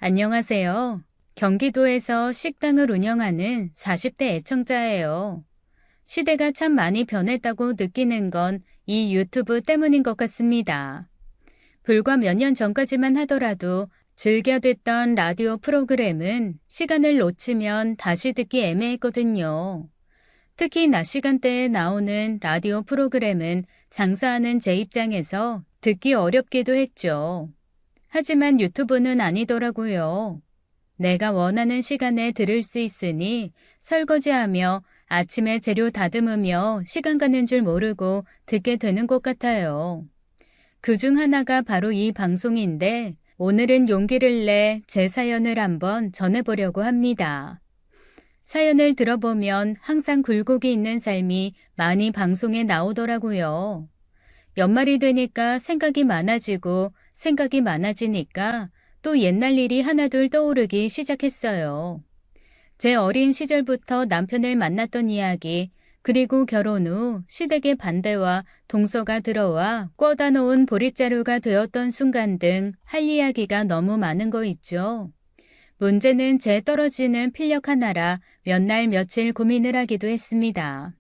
안녕하세요. 경기도에서 식당을 운영하는 40대 애청자예요. 시대가 참 많이 변했다고 느끼는 건 이 유튜브 때문인 것 같습니다. 불과 몇 년 전까지만 하더라도 즐겨 듣던 라디오 프로그램은 시간을 놓치면 다시 듣기 애매했거든요. 특히 낮 시간대에 나오는 라디오 프로그램은 장사하는 제 입장에서 듣기 어렵기도 했죠. 하지만 유튜브는 아니더라고요. 내가 원하는 시간에 들을 수 있으니 설거지하며 아침에 재료 다듬으며 시간 가는 줄 모르고 듣게 되는 것 같아요. 그중 하나가 바로 이 방송인데 오늘은 용기를 내 제 사연을 한번 전해보려고 합니다. 사연을 들어보면 항상 굴곡이 있는 삶이 많이 방송에 나오더라고요. 연말이 되니까 생각이 많아지고 생각이 많아지니까 또 옛날 일이 하나둘 떠오르기 시작했어요. 제 어린 시절부터 남편을 만났던 이야기, 그리고 결혼 후 시댁의 반대와 동서가 들어와 꿔다 놓은 보릿자루가 되었던 순간 등 할 이야기가 너무 많은 거 있죠. 문제는 제 떨어지는 필력 하나라 몇 날 며칠 고민을 하기도 했습니다.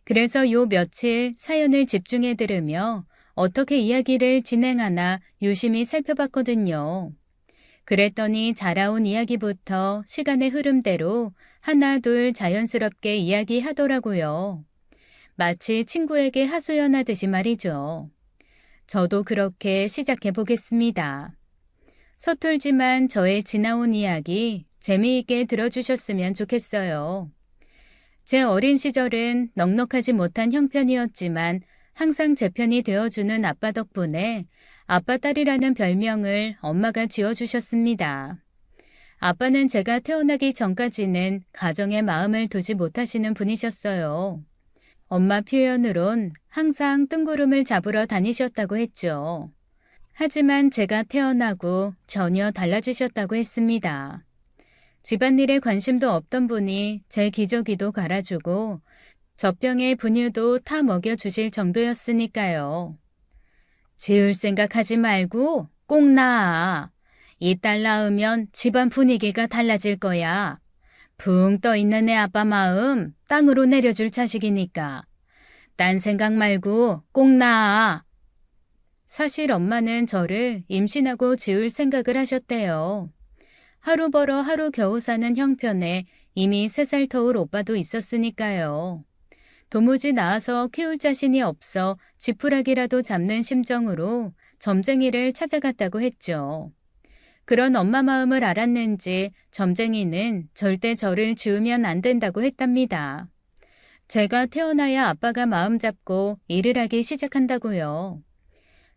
그래서 요 며칠 사연을 집중해 들으며 어떻게 이야기를 진행하나 유심히 살펴봤거든요. 그랬더니 자라온 이야기부터 시간의 흐름대로 하나 둘 자연스럽게 이야기하더라고요. 마치 친구에게 하소연하듯이 말이죠. 저도 그렇게 시작해 보겠습니다. 서툴지만 저의 지나온 이야기 재미있게 들어주셨으면 좋겠어요. 제 어린 시절은 넉넉하지 못한 형편이었지만 항상 제 편이 되어주는 아빠 덕분에 아빠 딸이라는 별명을 엄마가 지어주셨습니다. 아빠는 제가 태어나기 전까지는 가정에 마음을 두지 못하시는 분이셨어요. 엄마 표현으론 항상 뜬구름을 잡으러 다니셨다고 했죠. 하지만 제가 태어나고 전혀 달라지셨다고 했습니다. 집안일에 관심도 없던 분이 제 기저귀도 갈아주고 젖병에 분유도 타 먹여주실 정도였으니까요. 지을 생각하지 말고 꼭 낳아. 이 딸 낳으면 집안 분위기가 달라질 거야. 붕 떠있는 애 아빠 마음 땅으로 내려줄 자식이니까. 딴 생각 말고 꼭 낳아. 사실 엄마는 저를 임신하고 지을 생각을 하셨대요. 하루 벌어 하루 겨우 사는 형편에 이미 3살 터울 오빠도 있었으니까요. 도무지 낳아서 키울 자신이 없어 지푸라기라도 잡는 심정으로 점쟁이를 찾아갔다고 했죠. 그런 엄마 마음을 알았는지 점쟁이는 절대 저를 지우면 안 된다고 했답니다. 제가 태어나야 아빠가 마음 잡고 일을 하기 시작한다고요.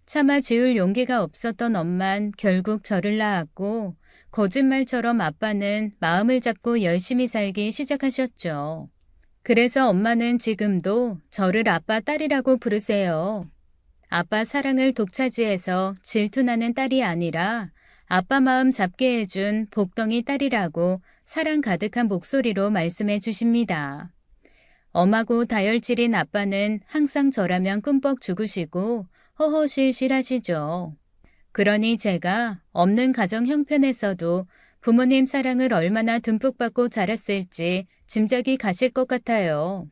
차마 지울 용기가 없었던 엄만 결국 저를 낳았고 거짓말처럼 아빠는 마음을 잡고 열심히 살기 시작하셨죠. 그래서 엄마는 지금도 저를 아빠 딸이라고 부르세요. 아빠 사랑을 독차지해서 질투나는 딸이 아니라 아빠 마음 잡게 해준 복덩이 딸이라고 사랑 가득한 목소리로 말씀해 주십니다. 엄하고 다혈질인 아빠는 항상 저라면 꿈뻑 죽으시고 허허실실 하시죠. 그러니 제가 없는 가정 형편에서도 부모님 사랑을 얼마나 듬뿍 받고 자랐을지 짐작이 가실 것 같아요.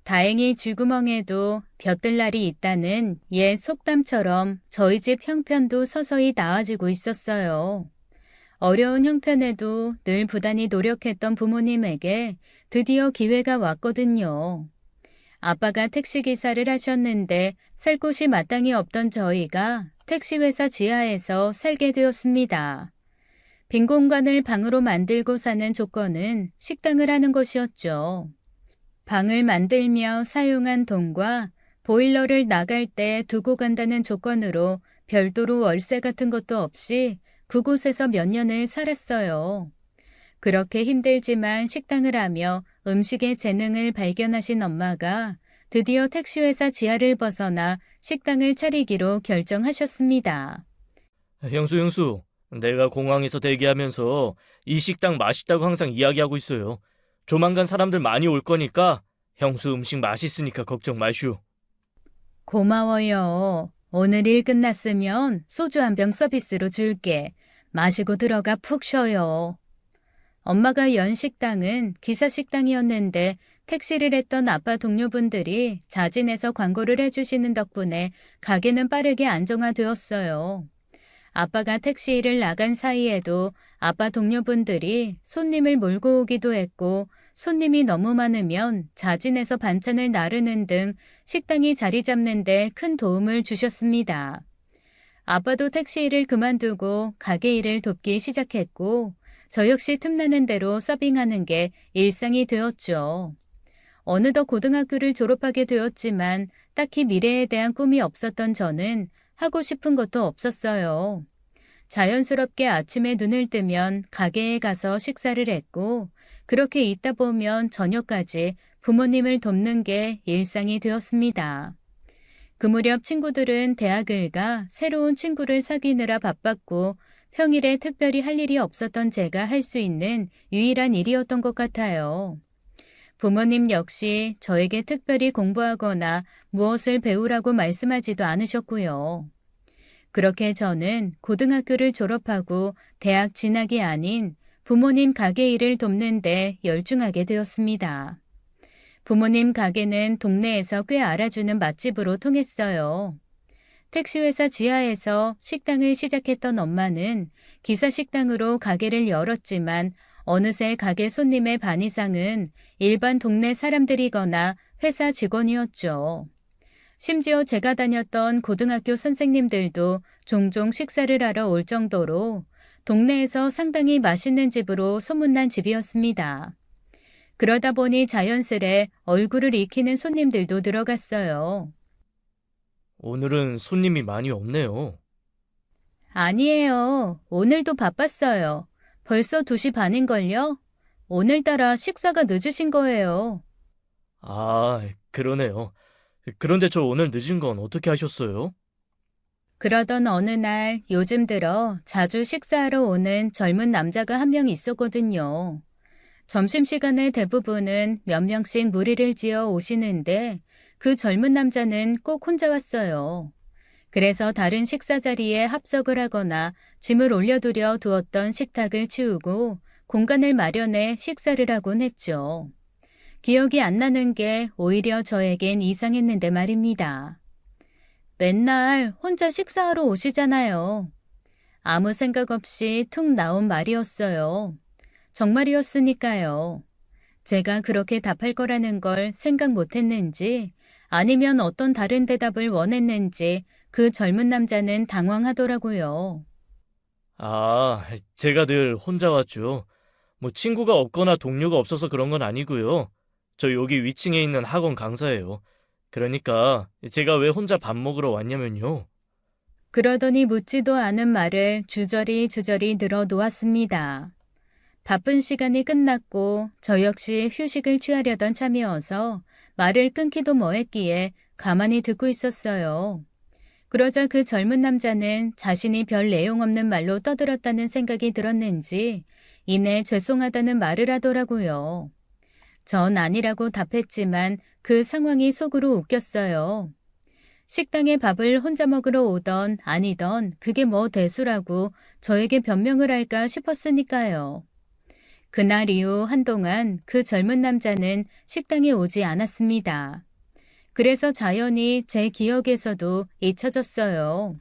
다행히 쥐구멍에도 벼뜰 날이 있다는 옛 속담처럼 저희 집 형편도 서서히 나아지고 있었어요. 어려운 형편에도 늘 부단히 노력했던 부모님에게 드디어 기회가 왔거든요. 아빠가 택시기사를 하셨는데 살 곳이 마땅히 없던 저희가 택시회사 지하에서 살게 되었습니다. 빈 공간을 방으로 만들고 사는 조건은 식당을 하는 것이었죠. 방을 만들며 사용한 돈과 보일러를 나갈 때 두고 간다는 조건으로 별도로 월세 같은 것도 없이 그곳에서 몇 년을 살았어요. 그렇게 힘들지만 식당을 하며 음식의 재능을 발견하신 엄마가 드디어 택시회사 지하를 벗어나 식당을 차리기로 결정하셨습니다. 형수, 내가 공항에서 대기하면서 이 식당 맛있다고 항상 이야기하고 있어요. 조만간 사람들 많이 올 거니까 형수 음식 맛있으니까 걱정 마시오. 고마워요. 오늘 일 끝났으면 소주 한 병 서비스로 줄게. 마시고 들어가 푹 쉬어요. 엄마가 연 식당은 기사 식당이었는데 택시를 했던 아빠 동료분들이 자진해서 광고를 해주시는 덕분에 가게는 빠르게 안정화되었어요. 아빠가 택시 일을 나간 사이에도 아빠 동료분들이 손님을 몰고 오기도 했고 손님이 너무 많으면 자진해서 반찬을 나르는 등 식당이 자리 잡는 데 큰 도움을 주셨습니다. 아빠도 택시 일을 그만두고 가게 일을 돕기 시작했고 저 역시 틈나는 대로 서빙하는 게 일상이 되었죠. 어느덧 고등학교를 졸업하게 되었지만 딱히 미래에 대한 꿈이 없었던 저는 하고 싶은 것도 없었어요. 자연스럽게 아침에 눈을 뜨면 가게에 가서 식사를 했고 그렇게 있다 보면 저녁까지 부모님을 돕는 게 일상이 되었습니다. 그 무렵 친구들은 대학을 가 새로운 친구를 사귀느라 바빴고 평일에 특별히 할 일이 없었던 제가 할 수 있는 유일한 일이었던 것 같아요. 부모님 역시 저에게 특별히 공부하거나 무엇을 배우라고 말씀하지도 않으셨고요. 그렇게 저는 고등학교를 졸업하고 대학 진학이 아닌 부모님 가게 일을 돕는 데 열중하게 되었습니다. 부모님 가게는 동네에서 꽤 알아주는 맛집으로 통했어요. 택시회사 지하에서 식당을 시작했던 엄마는 기사 식당으로 가게를 열었지만 어느새 가게 손님의 반 이상은 일반 동네 사람들이거나 회사 직원이었죠. 심지어 제가 다녔던 고등학교 선생님들도 종종 식사를 하러 올 정도로 동네에서 상당히 맛있는 집으로 소문난 집이었습니다. 그러다 보니 자연스레 얼굴을 익히는 손님들도 늘어갔어요. 오늘은 손님이 많이 없네요. 아니에요. 오늘도 바빴어요. 벌써 2시 반인걸요? 오늘따라 식사가 늦으신 거예요. 아, 그러네요. 그런데 저 오늘 늦은 건 어떻게 하셨어요? 그러던 어느 날 요즘 들어 자주 식사하러 오는 젊은 남자가 한 명 있었거든요. 점심시간에 대부분은 몇 명씩 무리를 지어 오시는데 그 젊은 남자는 꼭 혼자 왔어요. 그래서 다른 식사 자리에 합석을 하거나 짐을 올려두려 두었던 식탁을 치우고 공간을 마련해 식사를 하곤 했죠. 기억이 안 나는 게 오히려 저에겐 이상했는데 말입니다. 맨날 혼자 식사하러 오시잖아요. 아무 생각 없이 툭 나온 말이었어요. 정말이었으니까요. 제가 그렇게 답할 거라는 걸 생각 못했는지 아니면 어떤 다른 대답을 원했는지 그 젊은 남자는 당황하더라고요. 아, 제가 늘 혼자 왔죠. 뭐 친구가 없거나 동료가 없어서 그런 건 아니고요. 저 여기 위층에 있는 학원 강사예요. 그러니까 제가 왜 혼자 밥 먹으러 왔냐면요. 그러더니 묻지도 않은 말을 주저리 늘어 놓았습니다. 바쁜 시간이 끝났고 저 역시 휴식을 취하려던 참이어서 말을 끊기도 뭐했기에 가만히 듣고 있었어요. 그러자 그 젊은 남자는 자신이 별 내용 없는 말로 떠들었다는 생각이 들었는지 이내 죄송하다는 말을 하더라고요. 전 아니라고 답했지만 그 상황이 속으로 웃겼어요. 식당에 밥을 혼자 먹으러 오던 아니던 그게 뭐 대수라고 저에게 변명을 할까 싶었으니까요. 그날 이후 한동안 그 젊은 남자는 식당에 오지 않았습니다. 그래서 자연히 제 기억에서도 잊혀졌어요.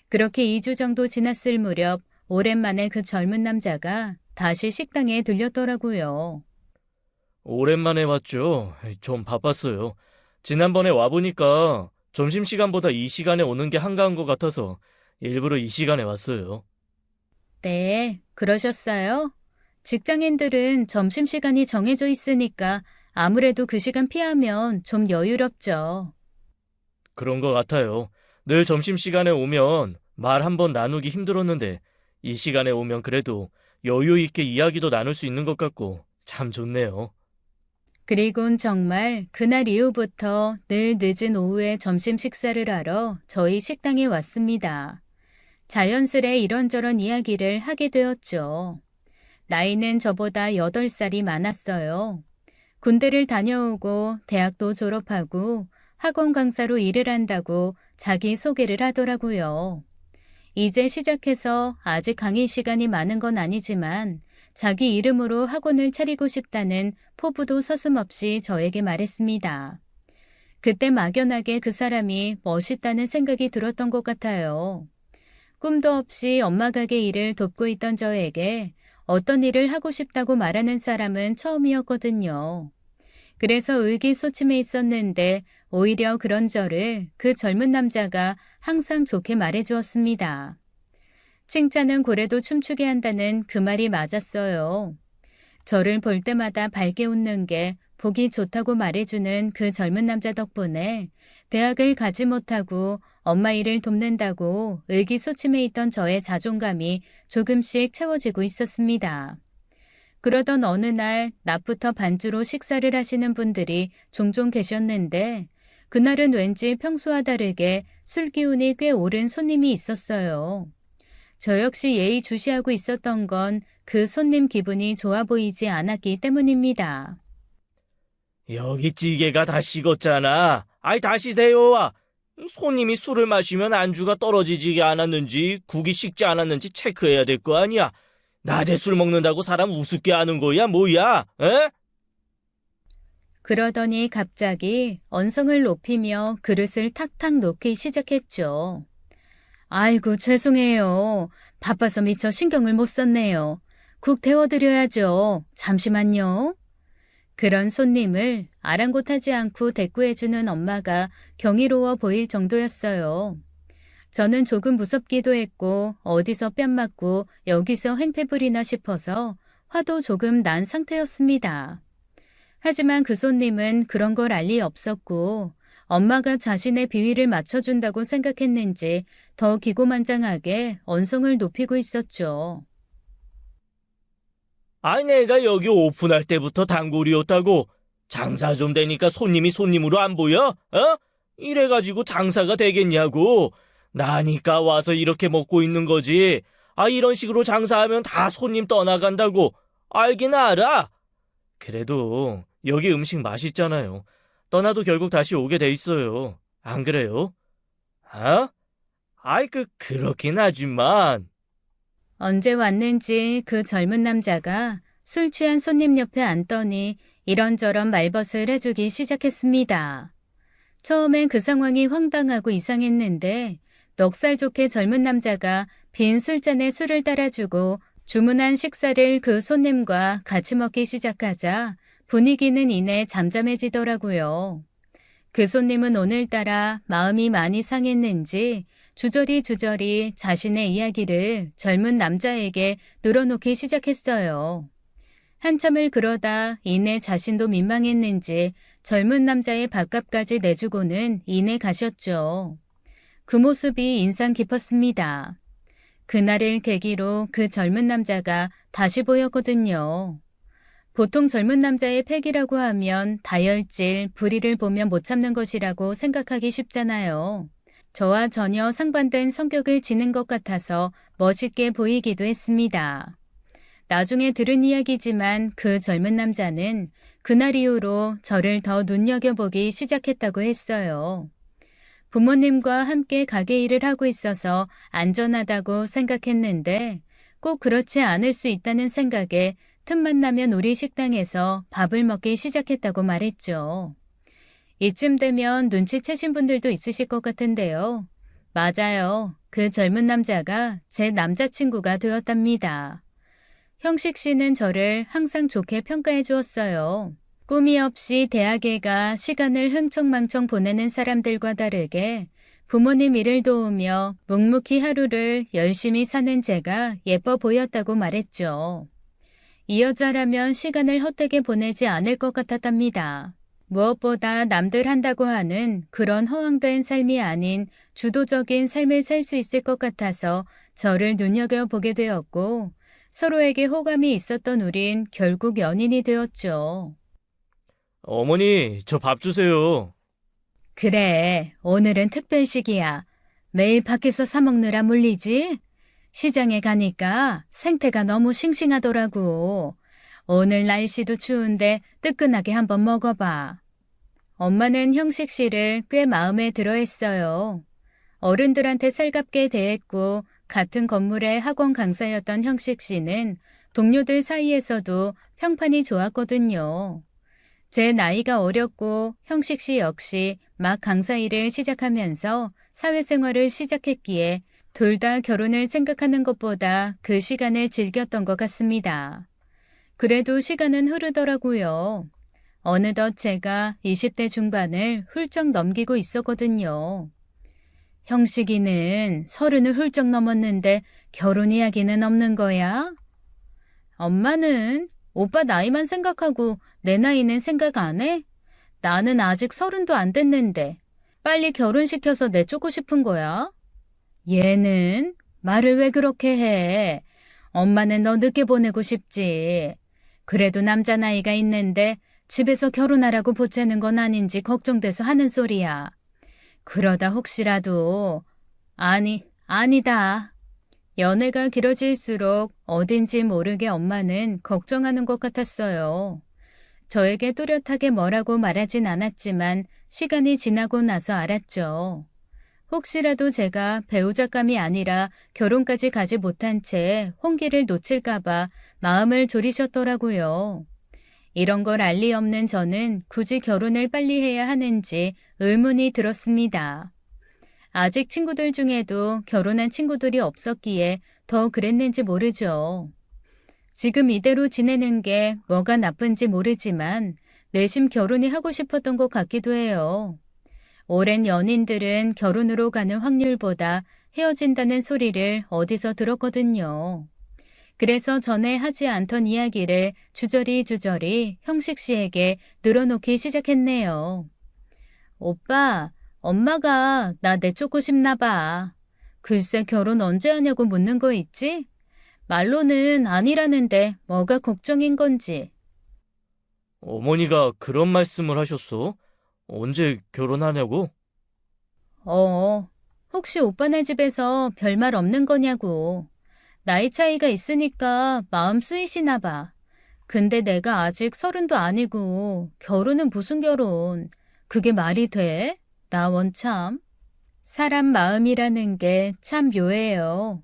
그렇게 2주 정도 지났을 무렵 오랜만에 그 젊은 남자가 다시 식당에 들렸더라고요. 오랜만에 왔죠. 좀 바빴어요. 지난번에 와보니까 점심시간보다 이 시간에 오는 게 한가한 것 같아서 일부러 이 시간에 왔어요. 네, 그러셨어요? 직장인들은 점심시간이 정해져 있으니까 아무래도 그 시간 피하면 좀 여유롭죠. 그런 것 같아요. 늘 점심시간에 오면 말 한 번 나누기 힘들었는데 이 시간에 오면 그래도 여유 있게 이야기도 나눌 수 있는 것 같고 참 좋네요. 그리곤 정말 그날 이후부터 늘 늦은 오후에 점심 식사를 하러 저희 식당에 왔습니다. 자연스레 이런저런 이야기를 하게 되었죠. 나이는 저보다 8살이 많았어요. 군대를 다녀오고 대학도 졸업하고 학원 강사로 일을 한다고 자기 소개를 하더라고요. 이제 시작해서 아직 강의 시간이 많은 건 아니지만 자기 이름으로 학원을 차리고 싶다는 포부도 서슴없이 저에게 말했습니다. 그때 막연하게 그 사람이 멋있다는 생각이 들었던 것 같아요. 꿈도 없이 엄마 가게 일을 돕고 있던 저에게 어떤 일을 하고 싶다고 말하는 사람은 처음이었거든요. 그래서 의기소침해 있었는데 오히려 그런 저를 그 젊은 남자가 항상 좋게 말해주었습니다. 칭찬은 고래도 춤추게 한다는 그 말이 맞았어요. 저를 볼 때마다 밝게 웃는 게 보기 좋다고 말해주는 그 젊은 남자 덕분에 대학을 가지 못하고 엄마 일을 돕는다고 의기소침해 있던 저의 자존감이 조금씩 채워지고 있었습니다. 그러던 어느 날 낮부터 반주로 식사를 하시는 분들이 종종 계셨는데 그날은 왠지 평소와 다르게 술 기운이 꽤 오른 손님이 있었어요. 저 역시 예의주시하고 있었던 건 그 손님 기분이 좋아 보이지 않았기 때문입니다. 여기 찌개가 다 식었잖아. 아이, 다시 데워와. 손님이 술을 마시면 안주가 떨어지지 않았는지, 국이 식지 않았는지 체크해야 될 거 아니야. 낮에 술 먹는다고 사람 우습게 하는 거야, 뭐야? 에? 그러더니 갑자기 언성을 높이며 그릇을 탁탁 놓기 시작했죠. 아이고, 죄송해요. 바빠서 미처 신경을 못 썼네요. 국 데워드려야죠. 잠시만요. 그런 손님을 아랑곳하지 않고 대꾸해주는 엄마가 경이로워 보일 정도였어요. 저는 조금 무섭기도 했고 어디서 뺨 맞고 여기서 행패 부리나 싶어서 화도 조금 난 상태였습니다. 하지만 그 손님은 그런 걸 알 리 없었고 엄마가 자신의 비위를 맞춰준다고 생각했는지 더 기고만장하게 언성을 높이고 있었죠. 아니, 내가 여기 오픈할 때부터 단골이었다고. 장사 좀 되니까 손님이 손님으로 안 보여? 어? 이래가지고 장사가 되겠냐고. 나니까 와서 이렇게 먹고 있는 거지. 아, 이런 식으로 장사하면 다 손님 떠나간다고. 알긴 알아. 그래도 여기 음식 맛있잖아요. 떠나도 결국 다시 오게 돼 있어요. 안 그래요? 아? 아이, 그렇긴 하지만. 언제 왔는지 그 젊은 남자가 술 취한 손님 옆에 앉더니 이런저런 말벗을 해주기 시작했습니다. 처음엔 그 상황이 황당하고 이상했는데 넉살 좋게 젊은 남자가 빈 술잔에 술을 따라주고 주문한 식사를 그 손님과 같이 먹기 시작하자 분위기는 이내 잠잠해지더라고요. 그 손님은 오늘따라 마음이 많이 상했는지 주저리 자신의 이야기를 젊은 남자에게 늘어놓기 시작했어요. 한참을 그러다 이내 자신도 민망했는지 젊은 남자의 밥값까지 내주고는 이내 가셨죠. 그 모습이 인상 깊었습니다. 그날을 계기로 그 젊은 남자가 다시 보였거든요. 보통 젊은 남자의 패기라고 하면 다혈질, 불의를 보면 못 참는 것이라고 생각하기 쉽잖아요. 저와 전혀 상반된 성격을 지닌 것 같아서 멋있게 보이기도 했습니다. 나중에 들은 이야기지만 그 젊은 남자는 그날 이후로 저를 더 눈여겨보기 시작했다고 했어요. 부모님과 함께 가게 일을 하고 있어서 안전하다고 생각했는데 꼭 그렇지 않을 수 있다는 생각에 틈만 나면 우리 식당에서 밥을 먹기 시작했다고 말했죠. 이쯤 되면 눈치채신 분들도 있으실 것 같은데요. 맞아요. 그 젊은 남자가 제 남자친구가 되었답니다. 형식 씨는 저를 항상 좋게 평가해 주었어요. 꿈이 없이 대학에 가 시간을 흥청망청 보내는 사람들과 다르게 부모님 일을 도우며 묵묵히 하루를 열심히 사는 제가 예뻐 보였다고 말했죠. 이 여자라면 시간을 헛되게 보내지 않을 것 같았답니다. 무엇보다 남들 한다고 하는 그런 허황된 삶이 아닌 주도적인 삶을 살 수 있을 것 같아서 저를 눈여겨보게 되었고 서로에게 호감이 있었던 우린 결국 연인이 되었죠. 어머니, 저 밥 주세요. 그래, 오늘은 특별식이야. 매일 밖에서 사 먹느라 물리지? 시장에 가니까 생태가 너무 싱싱하더라고. 오늘 날씨도 추운데 뜨끈하게 한번 먹어봐. 엄마는 형식 씨를 꽤 마음에 들어 했어요. 어른들한테 살갑게 대했고 같은 건물의 학원 강사였던 형식 씨는 동료들 사이에서도 평판이 좋았거든요. 제 나이가 어렸고 형식 씨 역시 막 강사 일을 시작하면서 사회생활을 시작했기에 둘 다 결혼을 생각하는 것보다 그 시간을 즐겼던 것 같습니다. 그래도 시간은 흐르더라고요. 어느덧 제가 20대 중반을 훌쩍 넘기고 있었거든요. 형식이는 30을 훌쩍 넘었는데 결혼 이야기는 없는 거야? 엄마는 오빠 나이만 생각하고 내 나이는 생각 안 해? 나는 아직 30도 안 됐는데 빨리 결혼시켜서 내쫓고 싶은 거야? 얘는 말을 왜 그렇게 해? 엄마는 너 늦게 보내고 싶지. 그래도 남자 나이가 있는데 집에서 결혼하라고 보채는 건 아닌지 걱정돼서 하는 소리야. 그러다 혹시라도 아니다. 연애가 길어질수록 어딘지 모르게 엄마는 걱정하는 것 같았어요. 저에게 뚜렷하게 뭐라고 말하진 않았지만 시간이 지나고 나서 알았죠. 혹시라도 제가 배우자감이 아니라 결혼까지 가지 못한 채 혼기를 놓칠까봐 마음을 졸이셨더라고요. 이런 걸 알 리 없는 저는 굳이 결혼을 빨리 해야 하는지 의문이 들었습니다. 아직 친구들 중에도 결혼한 친구들이 없었기에 더 그랬는지 모르죠. 지금 이대로 지내는 게 뭐가 나쁜지 모르지만 내심 결혼이 하고 싶었던 것 같기도 해요. 오랜 연인들은 결혼으로 가는 확률보다 헤어진다는 소리를 어디서 들었거든요. 그래서 전에 하지 않던 이야기를 주저리 형식 씨에게 늘어놓기 시작했네요. 오빠, 엄마가 나 내쫓고 싶나 봐. 글쎄 결혼 언제 하냐고 묻는 거 있지? 말로는 아니라는데 뭐가 걱정인 건지. 어머니가 그런 말씀을 하셨어? 언제 결혼하냐고? 혹시 오빠네 집에서 별말 없는 거냐고. 나이 차이가 있으니까 마음 쓰이시나 봐. 근데 내가 아직 30도 아니고 결혼은 무슨 결혼. 그게 말이 돼? 나 원참. 사람 마음이라는 게 참 묘해요.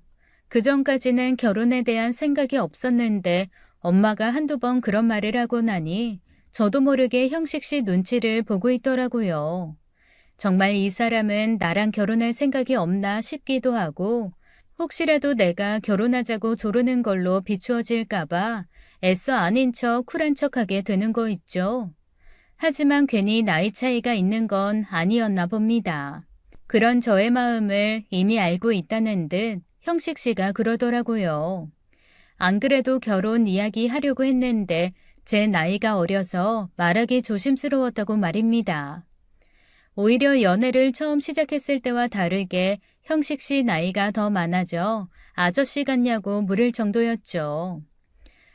그전까지는 결혼에 대한 생각이 없었는데 엄마가 한두 번 그런 말을 하고 나니 저도 모르게 형식 씨 눈치를 보고 있더라고요. 정말 이 사람은 나랑 결혼할 생각이 없나 싶기도 하고 혹시라도 내가 결혼하자고 조르는 걸로 비추어질까봐 애써 아닌 척 쿨한 척하게 되는 거 있죠. 하지만 괜히 나이 차이가 있는 건 아니었나 봅니다. 그런 저의 마음을 이미 알고 있다는 듯 형식 씨가 그러더라고요. 안 그래도 결혼 이야기 하려고 했는데 제 나이가 어려서 말하기 조심스러웠다고 말입니다. 오히려 연애를 처음 시작했을 때와 다르게 형식 씨 나이가 더 많아져 아저씨 같냐고 물을 정도였죠.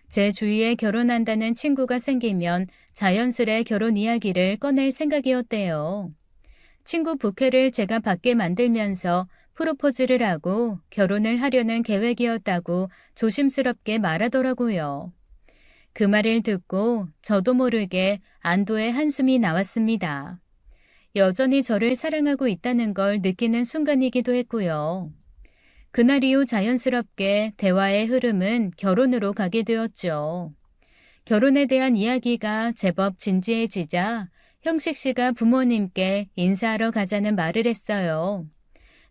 제 주위에 결혼한다는 친구가 생기면 자연스레 결혼 이야기를 꺼낼 생각이었대요. 친구 부케를 제가 받게 만들면서 프로포즈를 하고 결혼을 하려는 계획이었다고 조심스럽게 말하더라고요. 그 말을 듣고 저도 모르게 안도의 한숨이 나왔습니다. 여전히 저를 사랑하고 있다는 걸 느끼는 순간이기도 했고요. 그날 이후 자연스럽게 대화의 흐름은 결혼으로 가게 되었죠. 결혼에 대한 이야기가 제법 진지해지자 형식 씨가 부모님께 인사하러 가자는 말을 했어요.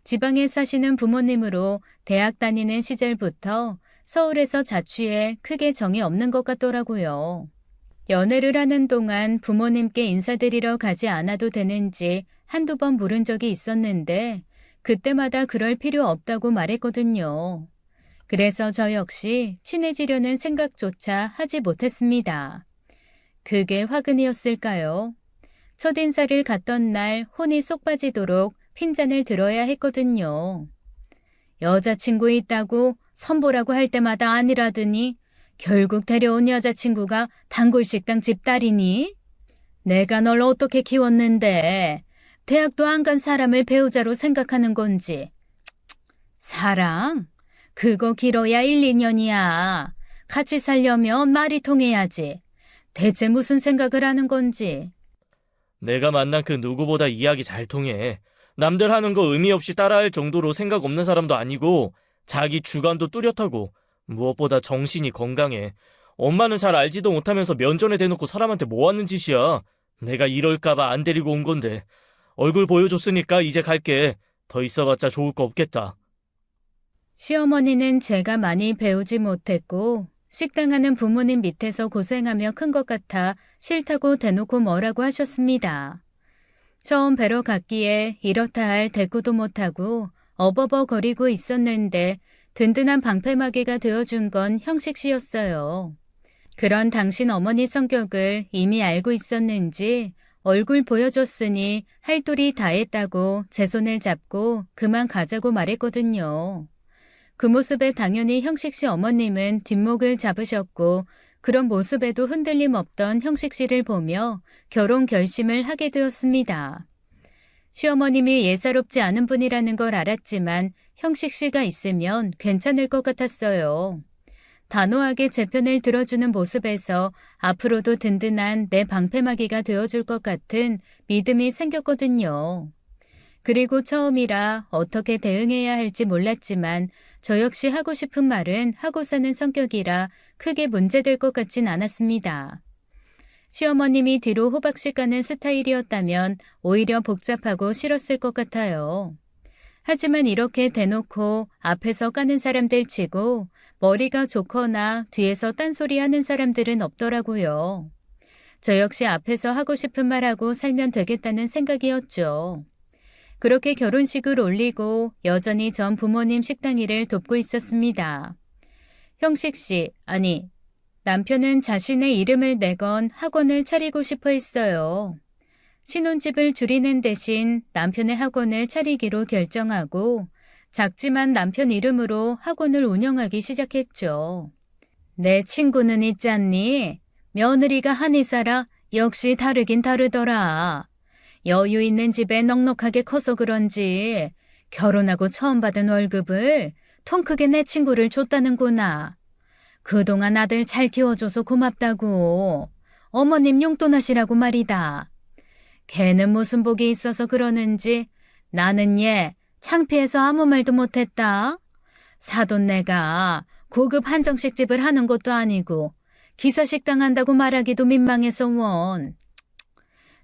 지방에 사시는 부모님으로 대학 다니는 시절부터 서울에서 자취해 크게 정이 없는 것 같더라고요. 연애를 하는 동안 부모님께 인사드리러 가지 않아도 되는지 한두 번 물은 적이 있었는데 그때마다 그럴 필요 없다고 말했거든요. 그래서 저 역시 친해지려는 생각조차 하지 못했습니다. 그게 화근이었을까요? 첫인사를 갔던 날 혼이 쏙 빠지도록 핀잔을 들어야 했거든요. 여자친구 있다고 선보라고 할 때마다 아니라더니 결국 데려온 여자친구가 단골식당 집딸이니? 내가 널 어떻게 키웠는데 대학도 안 간 사람을 배우자로 생각하는 건지. 사랑? 그거 길어야 1, 2년이야. 같이 살려면 말이 통해야지. 대체 무슨 생각을 하는 건지. 내가 만난 그 누구보다 이야기 잘 통해. 남들 하는 거 의미 없이 따라할 정도로 생각 없는 사람도 아니고 자기 주관도 뚜렷하고 무엇보다 정신이 건강해. 엄마는 잘 알지도 못하면서 면전에 대놓고 사람한테 뭐 하는 짓이야. 내가 이럴까봐 안 데리고 온 건데. 얼굴 보여줬으니까 이제 갈게. 더 있어봤자 좋을 거 없겠다. 시어머니는 제가 많이 배우지 못했고 식당하는 부모님 밑에서 고생하며 큰 것 같아 싫다고 대놓고 뭐라고 하셨습니다. 처음 뵈러 갔기에 이렇다 할 대꾸도 못하고 어버버거리고 있었는데 든든한 방패막이가 되어준 건 형식 씨였어요. 그런 당신 어머니 성격을 이미 알고 있었는지 얼굴 보여줬으니 할 도리 다 했다고 제 손을 잡고 그만 가자고 말했거든요. 그 모습에 당연히 형식 씨 어머님은 뒷목을 잡으셨고 그런 모습에도 흔들림 없던 형식 씨를 보며 결혼 결심을 하게 되었습니다. 시어머님이 예사롭지 않은 분이라는 걸 알았지만 형식 씨가 있으면 괜찮을 것 같았어요. 단호하게 제 편을 들어주는 모습에서 앞으로도 든든한 내 방패막이가 되어줄 것 같은 믿음이 생겼거든요. 그리고 처음이라 어떻게 대응해야 할지 몰랐지만 저 역시 하고 싶은 말은 하고 사는 성격이라 크게 문제될 것 같진 않았습니다. 시어머님이 뒤로 호박씨 까는 스타일이었다면 오히려 복잡하고 싫었을 것 같아요. 하지만 이렇게 대놓고 앞에서 까는 사람들 치고 머리가 좋거나 뒤에서 딴소리 하는 사람들은 없더라고요. 저 역시 앞에서 하고 싶은 말하고 살면 되겠다는 생각이었죠. 그렇게 결혼식을 올리고 여전히 전 부모님 식당 일을 돕고 있었습니다. 형식 씨, 아니, 남편은 자신의 이름을 내건 학원을 차리고 싶어 했어요. 신혼집을 줄이는 대신 남편의 학원을 차리기로 결정하고 작지만 남편 이름으로 학원을 운영하기 시작했죠. 내 친구는 있잖니? 며느리가 한의사라 역시 다르긴 다르더라. 여유 있는 집에 넉넉하게 커서 그런지 결혼하고 처음 받은 월급을 통 크게 내 친구를 줬다는구나. 그동안 아들 잘 키워줘서 고맙다고. 어머님 용돈하시라고 말이다. 걔는 무슨 복이 있어서 그러는지 나는 얘 창피해서 아무 말도 못했다. 사돈네가 고급 한정식집을 하는 것도 아니고 기사식당 한다고 말하기도 민망해서 원.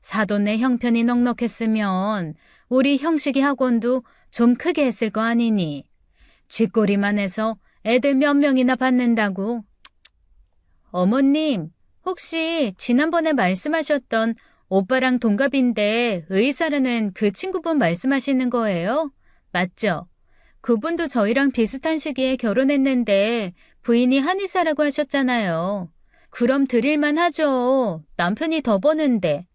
사돈네 형편이 넉넉했으면 우리 형식이 학원도 좀 크게 했을 거 아니니. 쥐꼬리만 해서 애들 몇 명이나 받는다고. 어머님, 혹시 지난번에 말씀하셨던 오빠랑 동갑인데 의사라는 그 친구분 말씀하시는 거예요? 맞죠? 그분도 저희랑 비슷한 시기에 결혼했는데 부인이 한의사라고 하셨잖아요. 그럼 드릴만 하죠. 남편이 더 버는데.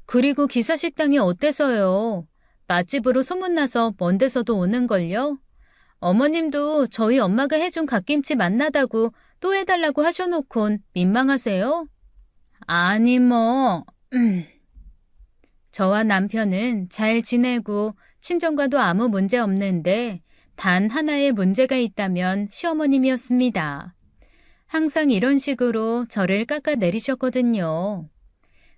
그리고 기사식당이 어때서요? 맛집으로 소문나서 먼 데서도 오는걸요? 어머님도 저희 엄마가 해준 갓김치 맛나다고 또 해달라고 하셔놓곤 민망하세요? 아니 뭐... 저와 남편은 잘 지내고 친정과도 아무 문제 없는데 단 하나의 문제가 있다면 시어머님이었습니다. 항상 이런 식으로 저를 깎아내리셨거든요.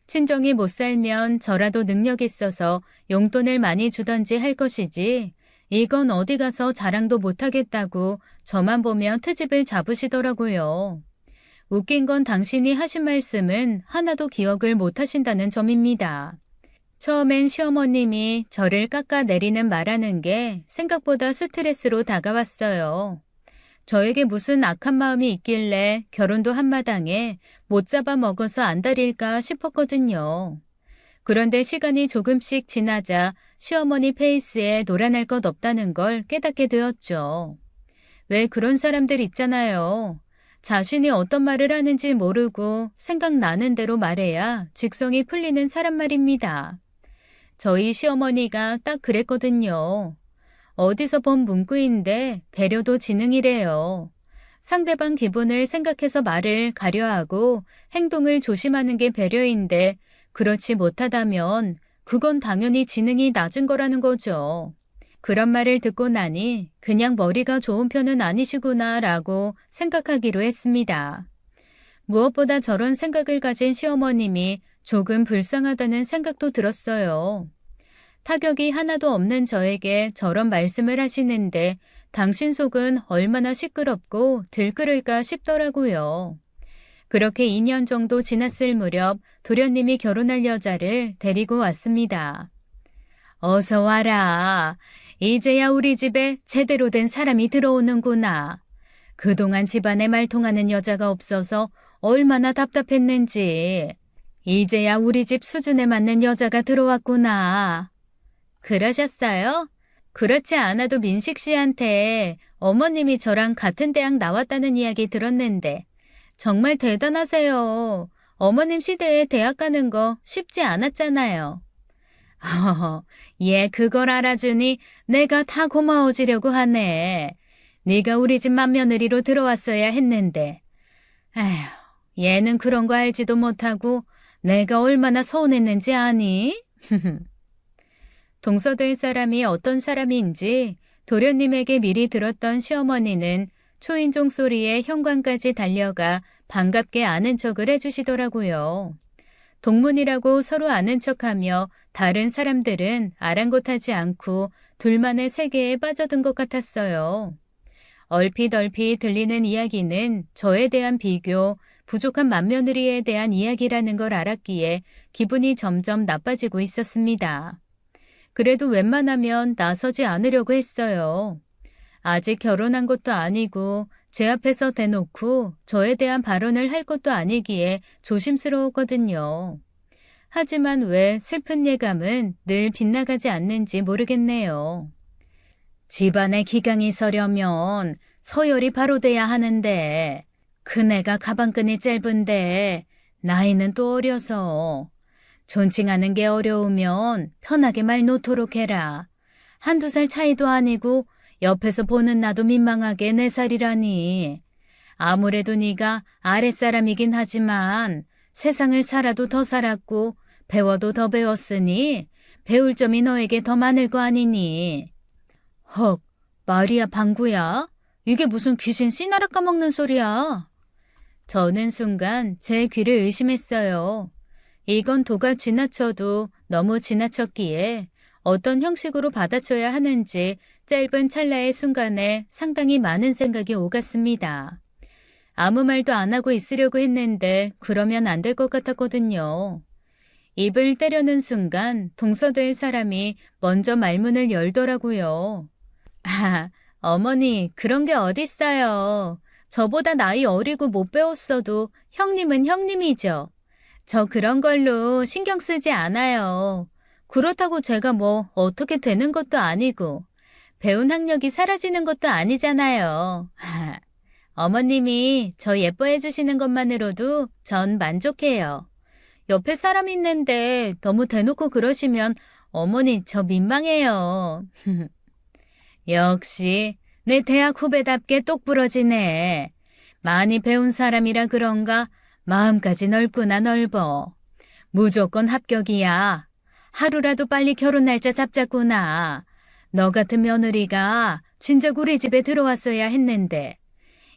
친정이 못 살면 저라도 능력 있어서 용돈을 많이 주던지 할 것이지 이건 어디 가서 자랑도 못하겠다고 저만 보면 트집을 잡으시더라고요. 웃긴 건 당신이 하신 말씀은 하나도 기억을 못하신다는 점입니다. 처음엔 시어머님이 저를 깎아내리는 말하는 게 생각보다 스트레스로 다가왔어요. 저에게 무슨 악한 마음이 있길래 결혼도 한마당에 못 잡아먹어서 안달일까 싶었거든요. 그런데 시간이 조금씩 지나자 시어머니 페이스에 놀아날 것 없다는 걸 깨닫게 되었죠. 왜 그런 사람들 있잖아요. 자신이 어떤 말을 하는지 모르고 생각나는 대로 말해야 직성이 풀리는 사람 말입니다. 저희 시어머니가 딱 그랬거든요. 어디서 본 문구인데 배려도 지능이래요. 상대방 기분을 생각해서 말을 가려하고 행동을 조심하는 게 배려인데 그렇지 못하다면 그건 당연히 지능이 낮은 거라는 거죠. 그런 말을 듣고 나니 그냥 머리가 좋은 편은 아니시구나 라고 생각하기로 했습니다. 무엇보다 저런 생각을 가진 시어머님이 조금 불쌍하다는 생각도 들었어요. 타격이 하나도 없는 저에게 저런 말씀을 하시는데 당신 속은 얼마나 시끄럽고 들끓을까 싶더라고요. 그렇게 2년 정도 지났을 무렵 도련님이 결혼할 여자를 데리고 왔습니다. 어서 와라. 이제야 우리 집에 제대로 된 사람이 들어오는구나. 그동안 집안에 말통하는 여자가 없어서 얼마나 답답했는지. 이제야 우리 집 수준에 맞는 여자가 들어왔구나. 그러셨어요? 그렇지 않아도 민식 씨한테 어머님이 저랑 같은 대학 나왔다는 이야기 들었는데 정말 대단하세요. 어머님 시대에 대학 가는 거 쉽지 않았잖아요. 얘 그걸 알아주니 내가 다 고마워지려고 하네. 네가 우리 집 맏며느리로 들어왔어야 했는데. 에휴, 얘는 그런 거 알지도 못하고 내가 얼마나 서운했는지 아니? 동서될 사람이 어떤 사람인지 도련님에게 미리 들었던 시어머니는 초인종 소리에 현관까지 달려가 반갑게 아는 척을 해주시더라고요. 동문이라고 서로 아는 척하며 다른 사람들은 아랑곳하지 않고 둘만의 세계에 빠져든 것 같았어요. 얼핏 들리는 이야기는 저에 대한 비교, 부족한 맏며느리에 대한 이야기라는 걸 알았기에 기분이 점점 나빠지고 있었습니다. 그래도 웬만하면 나서지 않으려고 했어요. 아직 결혼한 것도 아니고 제 앞에서 대놓고 저에 대한 발언을 할 것도 아니기에 조심스러웠거든요. 하지만 왜 슬픈 예감은 늘 빗나가지 않는지 모르겠네요. 집안에 기강이 서려면 서열이 바로 돼야 하는데 큰애가 가방끈이 짧은데 나이는 또 어려서 존칭하는 게 어려우면 편하게 말 놓도록 해라. 한두 살 차이도 아니고 옆에서 보는 나도 민망하게 4살이라니. 아무래도 네가 아랫사람이긴 하지만 세상을 살아도 더 살았고 배워도 더 배웠으니 배울 점이 너에게 더 많을 거 아니니. 헉, 말이야 방구야? 이게 무슨 귀신 씨나라 까먹는 소리야? 저는 순간 제 귀를 의심했어요. 이건 도가 지나쳐도 너무 지나쳤기에 어떤 형식으로 받아쳐야 하는지 짧은 찰나의 순간에 상당히 많은 생각이 오갔습니다. 아무 말도 안 하고 있으려고 했는데 그러면 안 될 것 같았거든요. 입을 때려는 순간 동서될 사람이 먼저 말문을 열더라고요. 아, 어머니 그런 게 어딨어요. 저보다 나이 어리고 못 배웠어도 형님은 형님이죠. 저 그런 걸로 신경 쓰지 않아요. 그렇다고 제가 뭐 어떻게 되는 것도 아니고 배운 학력이 사라지는 것도 아니잖아요. 어머님이 저 예뻐해 주시는 것만으로도 전 만족해요. 옆에 사람 있는데 너무 대놓고 그러시면 어머니 저 민망해요. 역시 내 대학 후배답게 똑부러지네. 많이 배운 사람이라 그런가 마음까지 넓구나 넓어. 무조건 합격이야. 하루라도 빨리 결혼 날짜 잡자꾸나. 너 같은 며느리가 진작 우리 집에 들어왔어야 했는데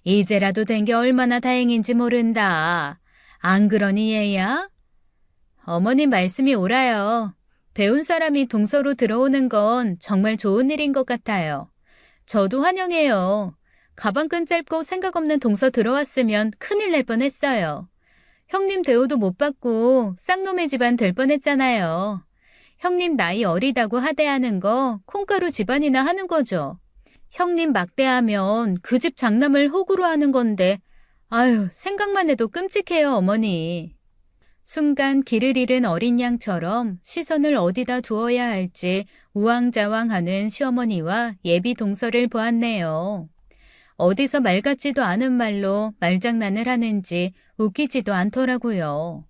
이제라도 된 게 얼마나 다행인지 모른다. 안 그러니 얘야? 어머님 말씀이 옳아요. 배운 사람이 동서로 들어오는 건 정말 좋은 일인 것 같아요. 저도 환영해요. 가방끈 짧고 생각 없는 동서 들어왔으면 큰일 날 뻔했어요. 형님 대우도 못 받고 쌍놈의 집안 될 뻔했잖아요. 형님 나이 어리다고 하대하는 거 콩가루 집안이나 하는 거죠. 형님 막대하면 그 집 장남을 호구로 하는 건데 아유 생각만 해도 끔찍해요 어머니. 순간 길을 잃은 어린 양처럼 시선을 어디다 두어야 할지 우왕좌왕하는 시어머니와 예비 동서를 보았네요. 어디서 말 같지도 않은 말로 말장난을 하는지 웃기지도 않더라고요.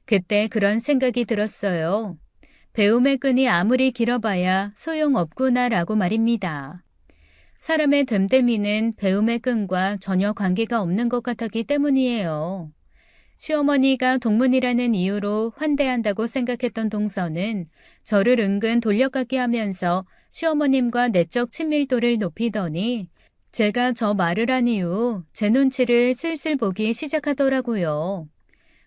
그때 그런 생각이 들었어요. 배움의 끈이 아무리 길어봐야 소용없구나라고 말입니다. 사람의 됨됨이는 배움의 끈과 전혀 관계가 없는 것 같았기 때문이에요. 시어머니가 동문이라는 이유로 환대한다고 생각했던 동서는 저를 은근 돌려깎기 하면서 시어머님과 내적 친밀도를 높이더니 제가 저 말을 한 이후 제 눈치를 슬슬 보기 시작하더라고요.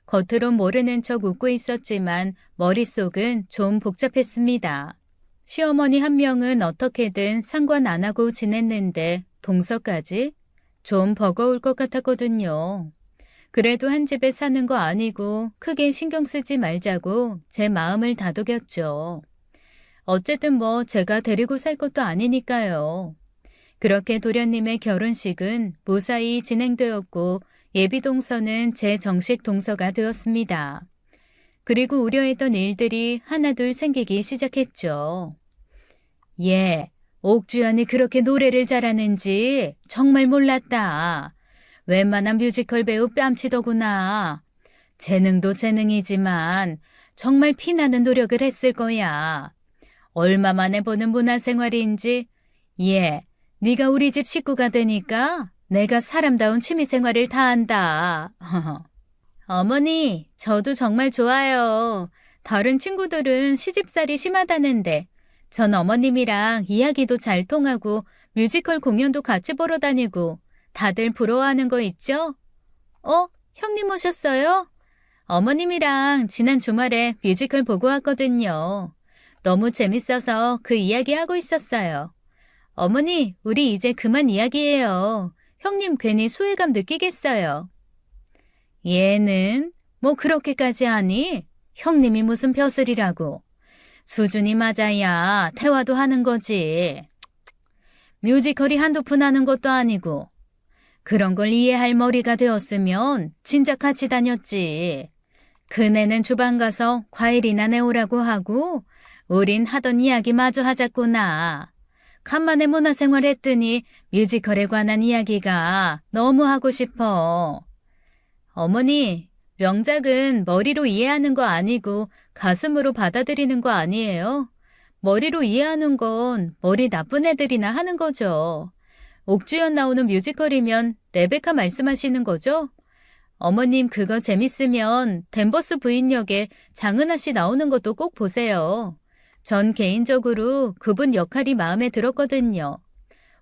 겉으론 모르는 척 웃고 있었지만 머릿속은 좀 복잡했습니다. 시어머니 한 명은 어떻게든 상관 안 하고 지냈는데 동서까지 좀 버거울 것 같았거든요. 그래도 한 집에 사는 거 아니고 크게 신경 쓰지 말자고 제 마음을 다독였죠. 어쨌든 뭐 제가 데리고 살 것도 아니니까요. 그렇게 도련님의 결혼식은 무사히 진행되었고 예비 동서는 제 정식 동서가 되었습니다. 그리고 우려했던 일들이 하나둘 생기기 시작했죠. 예, 옥주연이 그렇게 노래를 잘하는지 정말 몰랐다. 웬만한 뮤지컬 배우 뺨치더구나. 재능도 재능이지만 정말 피나는 노력을 했을 거야. 얼마 만에 보는 문화생활인지. 예, 네가 우리 집 식구가 되니까 내가 사람다운 취미생활을 다 한다. 어머니, 저도 정말 좋아요. 다른 친구들은 시집살이 심하다는데 전 어머님이랑 이야기도 잘 통하고 뮤지컬 공연도 같이 보러 다니고 다들 부러워하는 거 있죠? 형님 오셨어요? 어머님이랑 지난 주말에 뮤지컬 보고 왔거든요. 너무 재밌어서 그 이야기 하고 있었어요. 어머니, 우리 이제 그만 이야기해요. 형님 괜히 소외감 느끼겠어요. 얘는 뭐 그렇게까지 하니? 형님이 무슨 벼슬이라고. 수준이 맞아야 태화도 하는 거지. 뮤지컬이 한두 푼 하는 것도 아니고. 그런 걸 이해할 머리가 되었으면 진작 같이 다녔지. 그네는 주방 가서 과일이나 내오라고 하고 우린 하던 이야기 마저 하자꾸나. 간만에 문화생활 했더니 뮤지컬에 관한 이야기가 너무 하고 싶어. 어머니, 명작은 머리로 이해하는 거 아니고 가슴으로 받아들이는 거 아니에요? 머리로 이해하는 건 머리 나쁜 애들이나 하는 거죠. 옥주연 나오는 뮤지컬이면 레베카 말씀하시는 거죠? 어머님 그거 재밌으면 댄버스 부인 역에 장은하 씨 나오는 것도 꼭 보세요. 전 개인적으로 그분 역할이 마음에 들었거든요.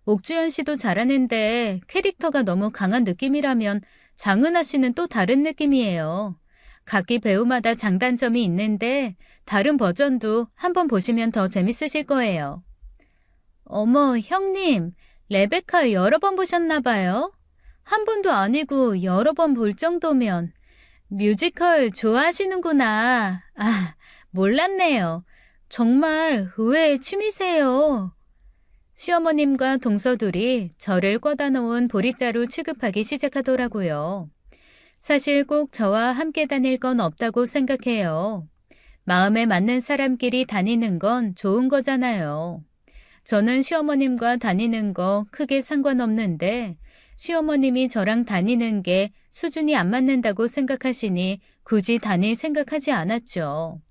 옥주연 씨도 잘하는데 캐릭터가 너무 강한 느낌이라면 장은하 씨는 또 다른 느낌이에요. 각기 배우마다 장단점이 있는데 다른 버전도 한번 보시면 더 재밌으실 거예요. 어머, 형님, 레베카 여러 번 보셨나 봐요? 한 번도 아니고 여러 번 볼 정도면 뮤지컬 좋아하시는구나. 아, 몰랐네요. 정말 의외의 취미세요. 시어머님과 동서둘이 저를 꿔다 놓은 보리자루 취급하기 시작하더라고요. 사실 꼭 저와 함께 다닐 건 없다고 생각해요. 마음에 맞는 사람끼리 다니는 건 좋은 거잖아요. 저는 시어머님과 다니는 거 크게 상관없는데 시어머님이 저랑 다니는 게 수준이 안 맞는다고 생각하시니 굳이 다닐 생각하지 않았죠.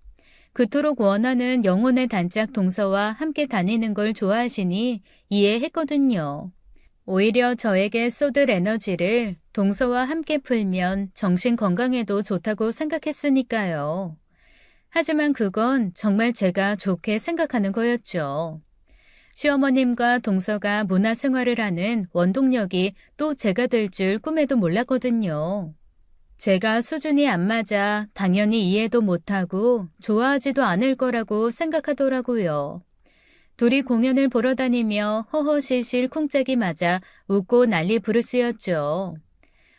그토록 원하는 영혼의 단짝 동서와 함께 다니는 걸 좋아하시니 이해했거든요. 오히려 저에게 쏟을 에너지를 동서와 함께 풀면 정신 건강에도 좋다고 생각했으니까요. 하지만 그건 정말 제가 좋게 생각하는 거였죠. 시어머님과 동서가 문화생활을 하는 원동력이 또 제가 될 줄 꿈에도 몰랐거든요. 제가 수준이 안 맞아 당연히 이해도 못하고 좋아하지도 않을 거라고 생각하더라고요. 둘이 공연을 보러 다니며 허허실실 쿵짝이 맞아 웃고 난리 부르스였죠.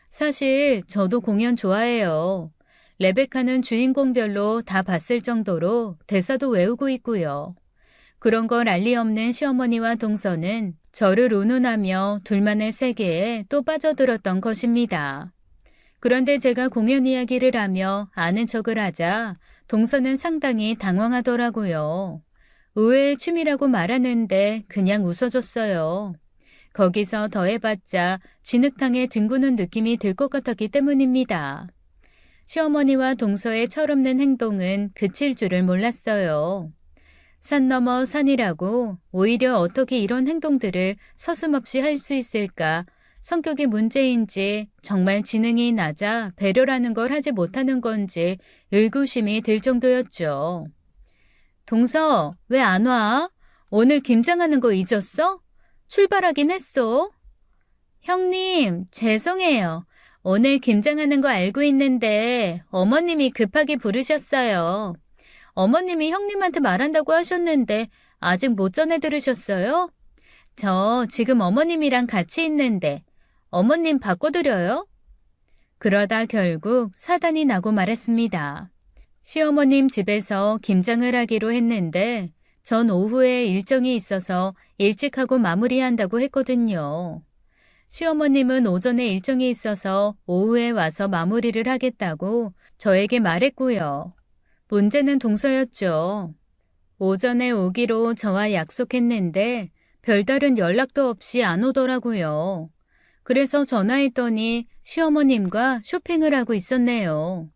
사실 저도 공연 좋아해요. 레베카는 주인공별로 다 봤을 정도로 대사도 외우고 있고요. 그런 걸 알리 없는 시어머니와 동서는 저를 운운하며 둘만의 세계에 또 빠져들었던 것입니다. 그런데 제가 공연 이야기를 하며 아는 척을 하자 동서는 상당히 당황하더라고요. 의외의 취미라고 말하는데 그냥 웃어줬어요. 거기서 더해봤자 진흙탕에 뒹구는 느낌이 들 것 같았기 때문입니다. 시어머니와 동서의 철없는 행동은 그칠 줄을 몰랐어요. 산 넘어 산이라고 오히려 어떻게 이런 행동들을 서슴없이 할 수 있을까? 성격이 문제인지 정말 지능이 낮아 배려라는 걸 하지 못하는 건지 의구심이 들 정도였죠. 동서, 왜 안 와? 오늘 김장하는 거 잊었어? 출발하긴 했어. 형님, 죄송해요. 오늘 김장하는 거 알고 있는데 어머님이 급하게 부르셨어요. 어머님이 형님한테 말한다고 하셨는데 아직 못 전해 들으셨어요? 저 지금 어머님이랑 같이 있는데 어머님 바꿔드려요? 그러다 결국 사단이 나고 말았습니다. 시어머님 집에서 김장을 하기로 했는데 전 오후에 일정이 있어서 일찍 하고 마무리한다고 했거든요. 시어머님은 오전에 일정이 있어서 오후에 와서 마무리를 하겠다고 저에게 말했고요. 문제는 동서였죠. 오전에 오기로 저와 약속했는데 별다른 연락도 없이 안 오더라고요. 그래서 전화했더니 시어머님과 쇼핑을 하고 있었네요.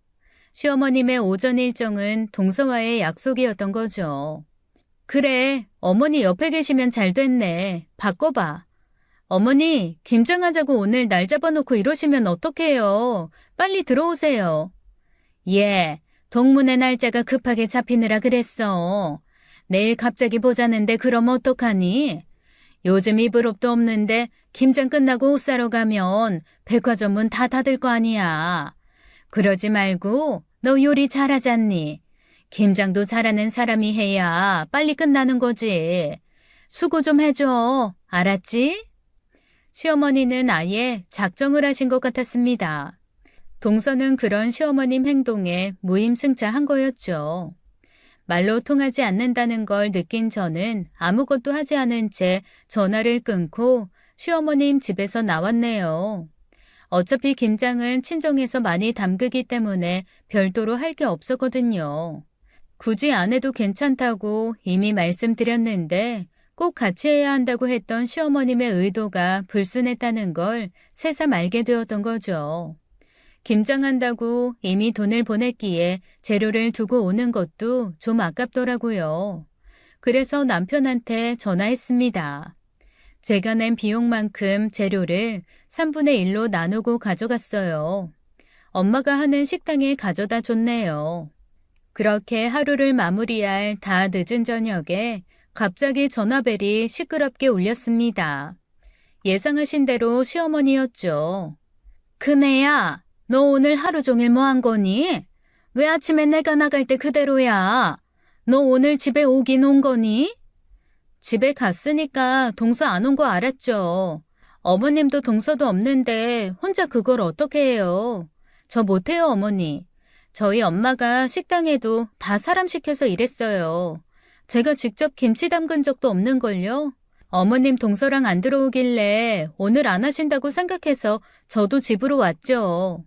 시어머님의 오전 일정은 동서와의 약속이었던 거죠. 그래, 어머니 옆에 계시면 잘 됐네. 바꿔봐. 어머니, 김장하자고 오늘 날 잡아놓고 이러시면 어떡해요. 빨리 들어오세요. 예, 동문회 날짜가 급하게 잡히느라 그랬어. 내일 갑자기 보자는데 그럼 어떡하니? 요즘 입을 옷도 없는데 김장 끝나고 옷 사러 가면 백화점 문 다 닫을 거 아니야. 그러지 말고 너 요리 잘하잖니? 김장도 잘하는 사람이 해야 빨리 끝나는 거지. 수고 좀 해줘. 알았지? 시어머니는 아예 작정을 하신 것 같았습니다. 동서는 그런 시어머님 행동에 무임승차한 거였죠. 말로 통하지 않는다는 걸 느낀 저는 아무것도 하지 않은 채 전화를 끊고 시어머님 집에서 나왔네요. 어차피 김장은 친정에서 많이 담그기 때문에 별도로 할 게 없었거든요. 굳이 안 해도 괜찮다고 이미 말씀드렸는데 꼭 같이 해야 한다고 했던 시어머님의 의도가 불순했다는 걸 새삼 알게 되었던 거죠. 김장한다고 이미 돈을 보냈기에 재료를 두고 오는 것도 좀 아깝더라고요. 그래서 남편한테 전화했습니다. 제가 낸 비용만큼 재료를 3분의 1로 나누고 가져갔어요. 엄마가 하는 식당에 가져다 줬네요. 그렇게 하루를 마무리할 다 늦은 저녁에 갑자기 전화벨이 시끄럽게 울렸습니다. 예상하신 대로 시어머니였죠. 큰애야, 너 오늘 하루 종일 뭐 한 거니? 왜 아침에 내가 나갈 때 그대로야? 너 오늘 집에 오긴 온 거니? 집에 갔으니까 동서 안 온 거 알았죠. 어머님도 동서도 없는데 혼자 그걸 어떻게 해요? 저 못해요, 어머니. 저희 엄마가 식당에도 다 사람 시켜서 일했어요. 제가 직접 김치 담근 적도 없는걸요. 어머님 동서랑 안 들어오길래 오늘 안 하신다고 생각해서 저도 집으로 왔죠.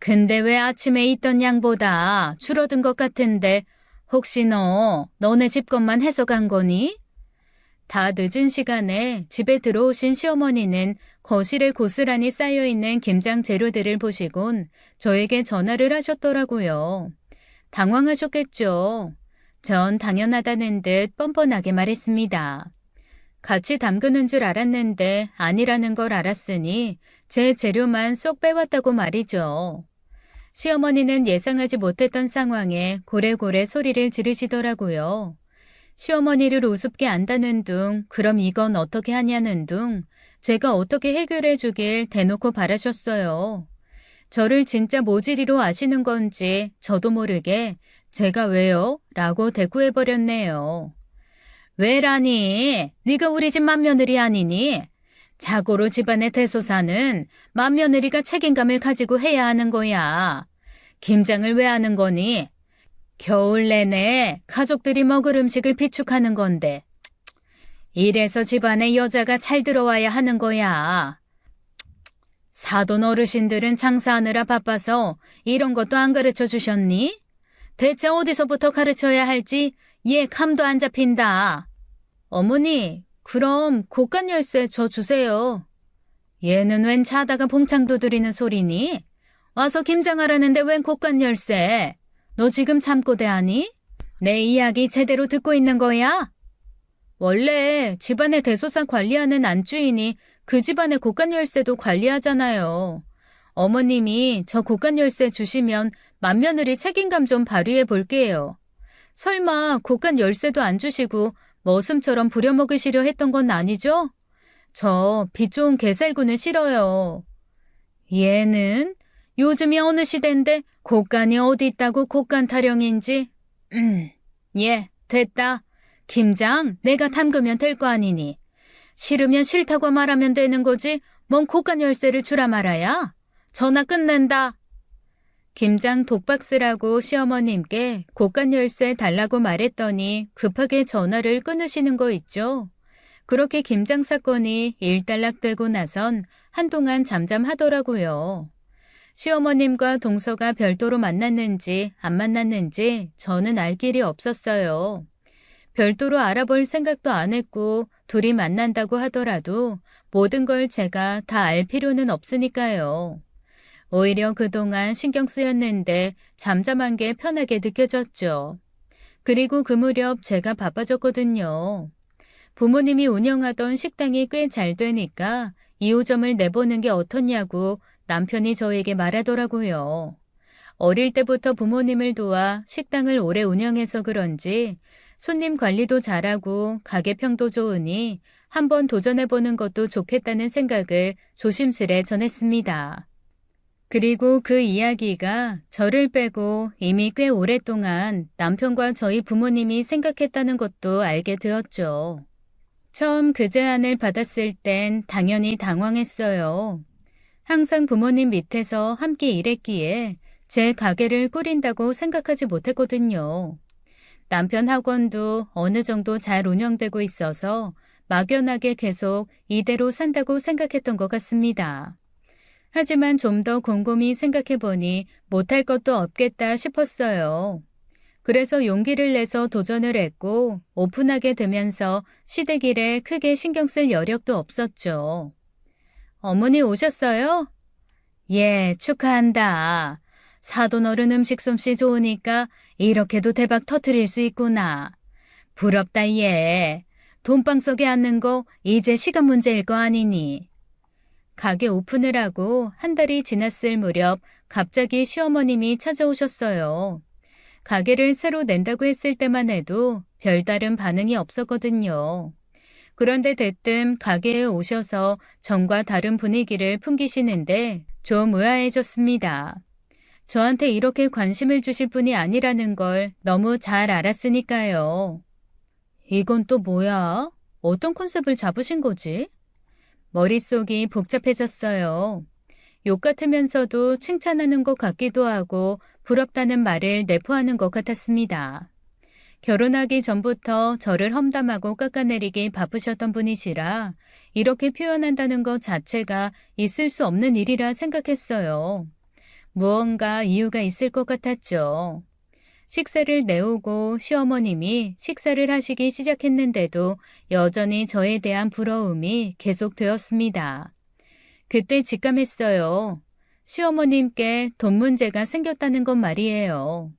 근데 왜 아침에 있던 양보다 줄어든 것 같은데 혹시 너네 집 것만 해서 간 거니? 다 늦은 시간에 집에 들어오신 시어머니는 거실에 고스란히 쌓여있는 김장 재료들을 보시곤 저에게 전화를 하셨더라고요. 당황하셨겠죠. 전 당연하다는 듯 뻔뻔하게 말했습니다. 같이 담그는 줄 알았는데 아니라는 걸 알았으니 제 재료만 쏙 빼왔다고 말이죠. 시어머니는 예상하지 못했던 상황에 고래고래 소리를 지르시더라고요. 시어머니를 우습게 안다는 둥, 그럼 이건 어떻게 하냐는 둥, 제가 어떻게 해결해 주길 대놓고 바라셨어요. 저를 진짜 모질이로 아시는 건지 저도 모르게 제가 왜요? 라고 대꾸해버렸네요. 왜라니? 네가 우리 집 맏며느리 아니니? 자고로 집안의 대소사는 맏며느리가 책임감을 가지고 해야 하는 거야. 김장을 왜 하는 거니? 겨울 내내 가족들이 먹을 음식을 비축하는 건데. 이래서 집안에 여자가 잘 들어와야 하는 거야. 사돈 어르신들은 장사하느라 바빠서 이런 것도 안 가르쳐 주셨니? 대체 어디서부터 가르쳐야 할지 얘 감도 안 잡힌다. 어머니, 그럼 고간 열쇠 저 주세요. 얘는 웬 자다가 봉창 두드리는 소리니? 와서 김장하라는데 웬 고간 열쇠? 너 지금 잠꼬대하니? 내 이야기 제대로 듣고 있는 거야? 원래 집안의 대소사 관리하는 안주인이 그 집안의 고간 열쇠도 관리하잖아요. 어머님이 저 고간 열쇠 주시면 맏며느리 책임감 좀 발휘해 볼게요. 설마 고간 열쇠도 안 주시고 머슴처럼 부려먹으시려 했던 건 아니죠? 저 빚 좋은 개살구는 싫어요. 얘는 요즘이 어느 시대인데 곡간이 어디 있다고 곡간 타령인지. 예, 됐다. 김장, 내가 담그면 될 거 아니니. 싫으면 싫다고 말하면 되는 거지. 뭔 고간 열쇠를 주라 말아야. 전화 끝낸다. 김장 독박스라고 시어머님께 고간 열쇠 달라고 말했더니 급하게 전화를 끊으시는 거 있죠. 그렇게 김장 사건이 일단락되고 나선 한동안 잠잠하더라고요. 시어머님과 동서가 별도로 만났는지 안 만났는지 저는 알 길이 없었어요. 별도로 알아볼 생각도 안 했고 둘이 만난다고 하더라도 모든 걸 제가 다 알 필요는 없으니까요. 오히려 그동안 신경 쓰였는데 잠잠한 게 편하게 느껴졌죠. 그리고 그 무렵 제가 바빠졌거든요. 부모님이 운영하던 식당이 꽤 잘 되니까 2호점을 내보는 게 어떻냐고 남편이 저에게 말하더라고요. 어릴 때부터 부모님을 도와 식당을 오래 운영해서 그런지 손님 관리도 잘하고 가게평도 좋으니 한번 도전해보는 것도 좋겠다는 생각을 조심스레 전했습니다. 그리고 그 이야기가 저를 빼고 이미 꽤 오랫동안 남편과 저희 부모님이 생각했다는 것도 알게 되었죠. 처음 그 제안을 받았을 땐 당연히 당황했어요. 항상 부모님 밑에서 함께 일했기에 제 가게를 꾸린다고 생각하지 못했거든요. 남편 학원도 어느 정도 잘 운영되고 있어서 막연하게 계속 이대로 산다고 생각했던 것 같습니다. 하지만 좀 더 곰곰이 생각해보니 못할 것도 없겠다 싶었어요. 그래서 용기를 내서 도전을 했고 오픈하게 되면서 시댁일에 크게 신경 쓸 여력도 없었죠. 어머니 오셨어요? 예, 축하한다. 사돈 어른 음식 솜씨 좋으니까 이렇게도 대박 터트릴 수 있구나. 부럽다 얘. 돈방석에 앉는 거 이제 시간 문제일 거 아니니. 가게 오픈을 하고 한 달이 지났을 무렵 갑자기 시어머님이 찾아오셨어요. 가게를 새로 낸다고 했을 때만 해도 별다른 반응이 없었거든요. 그런데 대뜸 가게에 오셔서 전과 다른 분위기를 풍기시는데 좀 의아해졌습니다. 저한테 이렇게 관심을 주실 분이 아니라는 걸 너무 잘 알았으니까요. 이건 또 뭐야? 어떤 컨셉을 잡으신 거지? 머릿속이 복잡해졌어요. 욕 같으면서도 칭찬하는 것 같기도 하고 부럽다는 말을 내포하는 것 같았습니다. 결혼하기 전부터 저를 험담하고 깎아내리기 바쁘셨던 분이시라 이렇게 표현한다는 것 자체가 있을 수 없는 일이라 생각했어요. 무언가 이유가 있을 것 같았죠. 식사를 내오고 시어머님이 식사를 하시기 시작했는데도 여전히 저에 대한 부러움이 계속되었습니다. 그때 직감했어요. 시어머님께 돈 문제가 생겼다는 것 말이에요.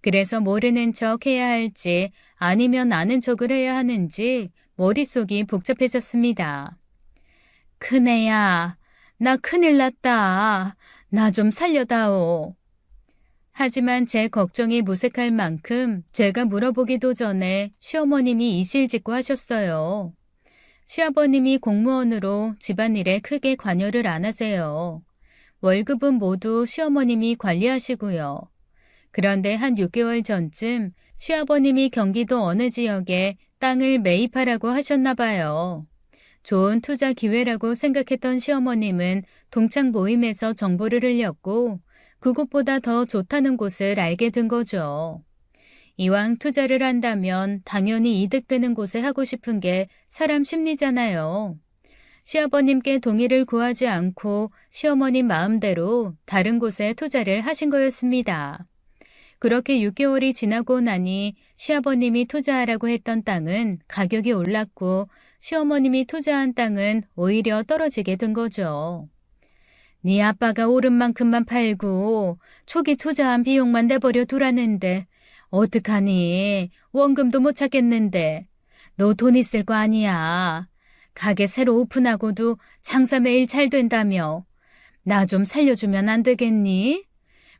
그래서 모르는 척 해야 할지 아니면 아는 척을 해야 하는지 머릿속이 복잡해졌습니다. 큰애야, 나 큰일 났다. 나 좀 살려다오. 하지만 제 걱정이 무색할 만큼 제가 물어보기도 전에 시어머님이 이실직고 하셨어요. 시아버님이 공무원으로 집안일에 크게 관여를 안 하세요. 월급은 모두 시어머님이 관리하시고요. 그런데 한 6개월 전쯤 시아버님이 경기도 어느 지역에 땅을 매입하라고 하셨나 봐요. 좋은 투자 기회라고 생각했던 시어머님은 동창 모임에서 정보를 흘렸고 그곳보다 더 좋다는 곳을 알게 된 거죠. 이왕 투자를 한다면 당연히 이득되는 곳에 하고 싶은 게 사람 심리잖아요. 시아버님께 동의를 구하지 않고 시어머님 마음대로 다른 곳에 투자를 하신 거였습니다. 그렇게 6개월이 지나고 나니 시아버님이 투자하라고 했던 땅은 가격이 올랐고 시어머님이 투자한 땅은 오히려 떨어지게 된 거죠. 네 아빠가 오른 만큼만 팔고 초기 투자한 비용만 내버려 두라는데 어떡하니? 원금도 못 찾겠는데. 너 돈 있을 거 아니야. 가게 새로 오픈하고도 장사 매일 잘 된다며. 나 좀 살려주면 안 되겠니?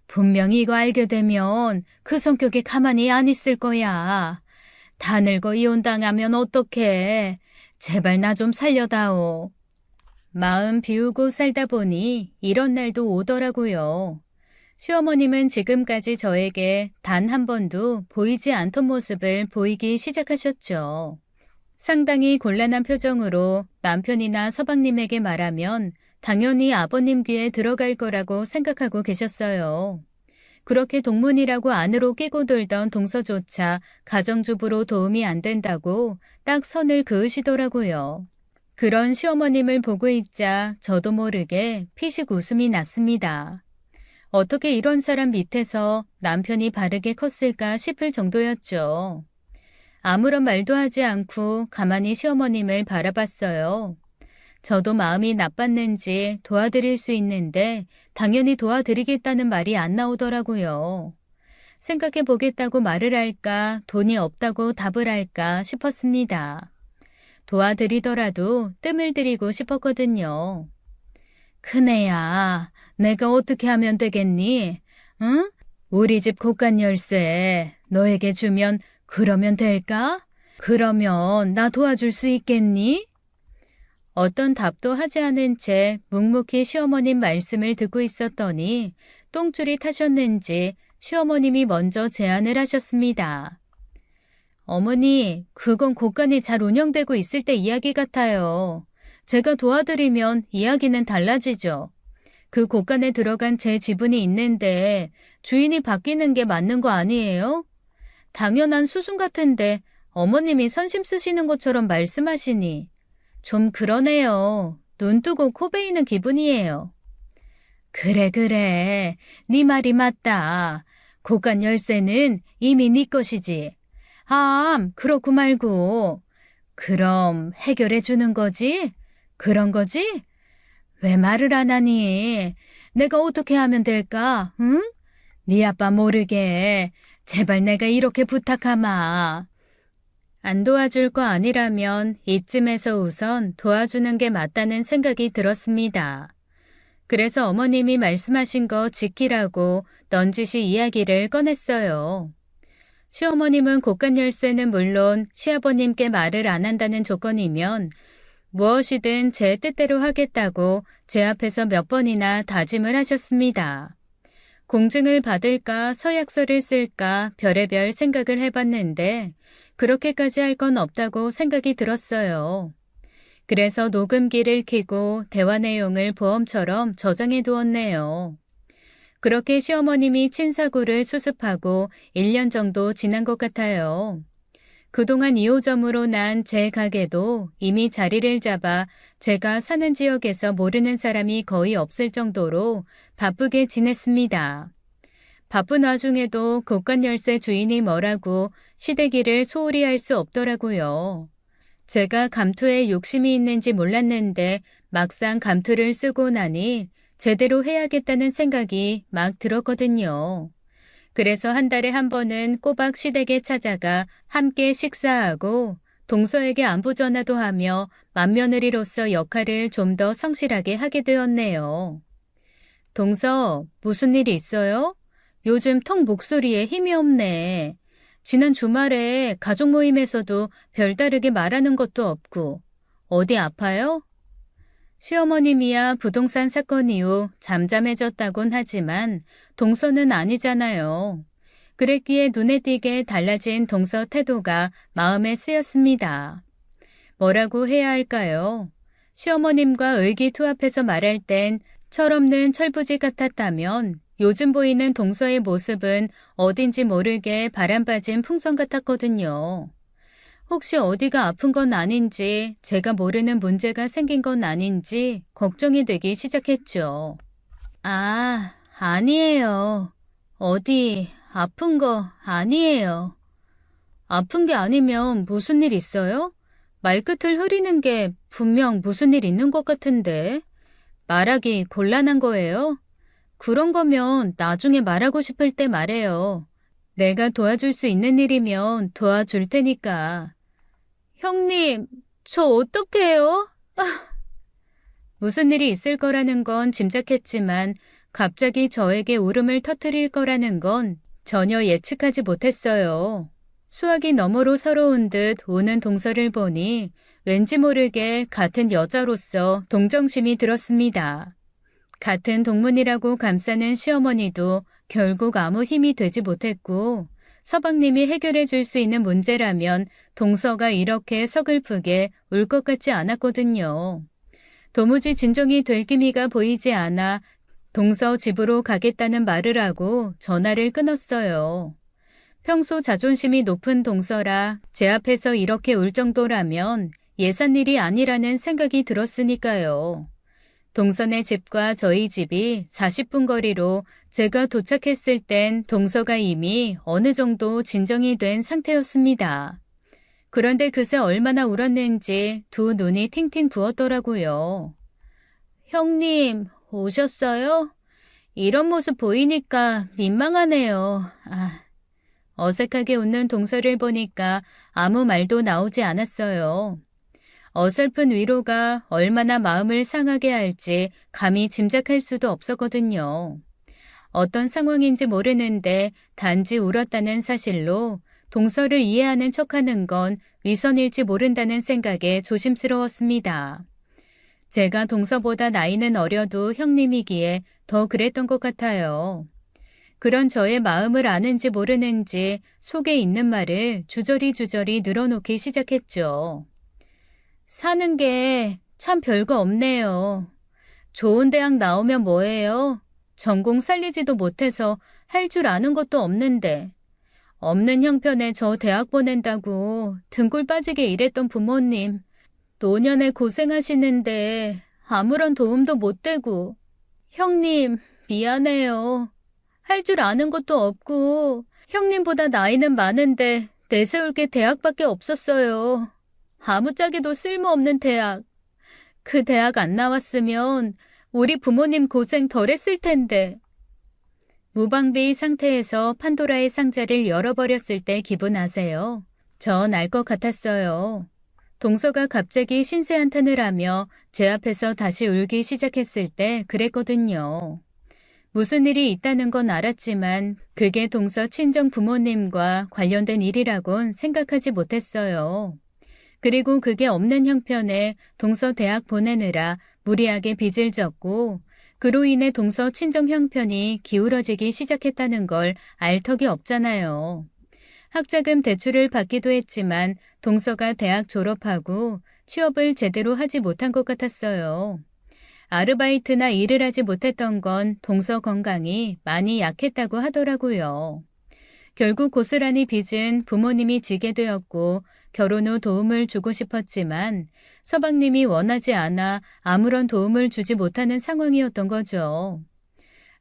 분명히 이거 알게 되면 그 성격에 가만히 안 있을 거야. 다 늙어 이혼당하면 어떡해. 제발 나 좀 살려다오. 마음 비우고 살다 보니 이런 날도 오더라고요. 시어머님은 지금까지 저에게 단 한 번도 보이지 않던 모습을 보이기 시작하셨죠. 상당히 곤란한 표정으로 남편이나 서방님에게 말하면 당연히 아버님 귀에 들어갈 거라고 생각하고 계셨어요. 그렇게 동문이라고 안으로 끼고 돌던 동서조차 가정주부로 도움이 안 된다고 딱 선을 그으시더라고요. 그런 시어머님을 보고 있자 저도 모르게 피식 웃음이 났습니다. 어떻게 이런 사람 밑에서 남편이 바르게 컸을까 싶을 정도였죠. 아무런 말도 하지 않고 가만히 시어머님을 바라봤어요. 저도 마음이 나빴는지 도와드릴 수 있는데 당연히 도와드리겠다는 말이 안 나오더라고요. 생각해 보겠다고 말을 할까, 돈이 없다고 답을 할까 싶었습니다. 도와드리더라도 뜸을 들이고 싶었거든요. 큰애야, 내가 어떻게 하면 되겠니? 응? 우리 집 곳간 열쇠 너에게 주면 그러면 될까? 그러면 나 도와줄 수 있겠니? 어떤 답도 하지 않은 채 묵묵히 시어머님 말씀을 듣고 있었더니 똥줄이 타셨는지 시어머님이 먼저 제안을 하셨습니다. 어머니, 그건 곳간이 잘 운영되고 있을 때 이야기 같아요. 제가 도와드리면 이야기는 달라지죠. 그 곳간에 들어간 제 지분이 있는데 주인이 바뀌는 게 맞는 거 아니에요? 당연한 수순 같은데 어머님이 선심 쓰시는 것처럼 말씀하시니 좀 그러네요. 눈 뜨고 코 베이는 기분이에요. 그래. 네 말이 맞다. 곳간 열쇠는 이미 네 것이지. 그렇고 말고. 그럼 해결해 주는 거지? 그런 거지? 왜 말을 안 하니? 내가 어떻게 하면 될까? 응? 네 아빠 모르게 제발 내가 이렇게 부탁하마. 안 도와줄 거 아니라면 이쯤에서 우선 도와주는 게 맞다는 생각이 들었습니다. 그래서 어머님이 말씀하신 거 지키라고 넌지시 이야기를 꺼냈어요. 시어머님은 곳간 열쇠는 물론 시아버님께 말을 안 한다는 조건이면 무엇이든 제 뜻대로 하겠다고 제 앞에서 몇 번이나 다짐을 하셨습니다. 공증을 받을까 서약서를 쓸까 별의별 생각을 해봤는데 그렇게까지 할 건 없다고 생각이 들었어요. 그래서 녹음기를 켜고 대화 내용을 보험처럼 저장해 두었네요. 그렇게 시어머님이 친사구를 수습하고 1년 정도 지난 것 같아요. 그동안 2호점으로 난 제 가게도 이미 자리를 잡아 제가 사는 지역에서 모르는 사람이 거의 없을 정도로 바쁘게 지냈습니다. 바쁜 와중에도 곳간 열쇠 주인이 뭐라고 시댁일을 소홀히 할 수 없더라고요. 제가 감투에 욕심이 있는지 몰랐는데 막상 감투를 쓰고 나니 제대로 해야겠다는 생각이 막 들었거든요. 그래서 한 달에 한 번은 꼬박 시댁에 찾아가 함께 식사하고 동서에게 안부 전화도 하며 맏며느리로서 역할을 좀 더 성실하게 하게 되었네요. 동서, 무슨 일 있어요? 요즘 턱 목소리에 힘이 없네. 지난 주말에 가족 모임에서도 별다르게 말하는 것도 없고. 어디 아파요? 시어머님이야 부동산 사건 이후 잠잠해졌다곤 하지만 동서는 아니잖아요. 그랬기에 눈에 띄게 달라진 동서 태도가 마음에 쓰였습니다. 뭐라고 해야 할까요? 시어머님과 의기투합해서 말할 땐 철없는 철부지 같았다면 요즘 보이는 동서의 모습은 어딘지 모르게 바람빠진 풍선 같았거든요. 혹시 어디가 아픈 건 아닌지, 제가 모르는 문제가 생긴 건 아닌지 걱정이 되기 시작했죠. 아니에요. 어디 아픈 거 아니에요. 아픈 게 아니면 무슨 일 있어요? 말끝을 흐리는 게 분명 무슨 일 있는 것 같은데. 말하기 곤란한 거예요? 그런 거면 나중에 말하고 싶을 때 말해요. 내가 도와줄 수 있는 일이면 도와줄 테니까. 형님, 저 어떡해요? 무슨 일이 있을 거라는 건 짐작했지만 갑자기 저에게 울음을 터뜨릴 거라는 건 전혀 예측하지 못했어요. 수화기 너머로 서러운 듯 우는 동서를 보니 왠지 모르게 같은 여자로서 동정심이 들었습니다. 같은 동문이라고 감싸는 시어머니도 결국 아무 힘이 되지 못했고 서방님이 해결해 줄 수 있는 문제라면 동서가 이렇게 서글프게 울 것 같지 않았거든요. 도무지 진정이 될 기미가 보이지 않아 동서 집으로 가겠다는 말을 하고 전화를 끊었어요. 평소 자존심이 높은 동서라 제 앞에서 이렇게 울 정도라면 예산일이 아니라는 생각이 들었으니까요. 동서네 집과 저희 집이 40분 거리로 제가 도착했을 땐 동서가 이미 어느 정도 진정이 된 상태였습니다. 그런데 그새 얼마나 울었는지 두 눈이 팅팅 부었더라고요. 형님, 오셨어요? 이런 모습 보이니까 민망하네요. 어색하게 웃는 동서를 보니까 아무 말도 나오지 않았어요. 어설픈 위로가 얼마나 마음을 상하게 할지 감히 짐작할 수도 없었거든요. 어떤 상황인지 모르는데 단지 울었다는 사실로 동서를 이해하는 척하는 건 위선일지 모른다는 생각에 조심스러웠습니다. 제가 동서보다 나이는 어려도 형님이기에 더 그랬던 것 같아요. 그런 저의 마음을 아는지 모르는지 속에 있는 말을 주저리 늘어놓기 시작했죠. 사는 게 참 별거 없네요. 좋은 대학 나오면 뭐해요? 전공 살리지도 못해서 할 줄 아는 것도 없는데. 없는 형편에 저 대학 보낸다고 등골 빠지게 일했던 부모님. 노년에 고생하시는데 아무런 도움도 못 되고. 형님, 미안해요. 할 줄 아는 것도 없고 형님보다 나이는 많은데 내세울 게 대학밖에 없었어요. 아무짝에도 쓸모없는 대학. 그 대학 안 나왔으면 우리 부모님 고생 덜 했을 텐데. 무방비 상태에서 판도라의 상자를 열어버렸을 때 기분 아세요? 전 알 것 같았어요. 동서가 갑자기 신세 한탄을 하며 제 앞에서 다시 울기 시작했을 때 그랬거든요. 무슨 일이 있다는 건 알았지만 그게 동서 친정 부모님과 관련된 일이라곤 생각하지 못했어요. 그리고 그게 없는 형편에 동서 대학 보내느라 무리하게 빚을 졌고 그로 인해 동서 친정 형편이 기울어지기 시작했다는 걸 알 턱이 없잖아요. 학자금 대출을 받기도 했지만 동서가 대학 졸업하고 취업을 제대로 하지 못한 것 같았어요. 아르바이트나 일을 하지 못했던 건 동서 건강이 많이 약했다고 하더라고요. 결국 고스란히 빚은 부모님이 지게 되었고 결혼 후 도움을 주고 싶었지만 서방님이 원하지 않아 아무런 도움을 주지 못하는 상황이었던 거죠.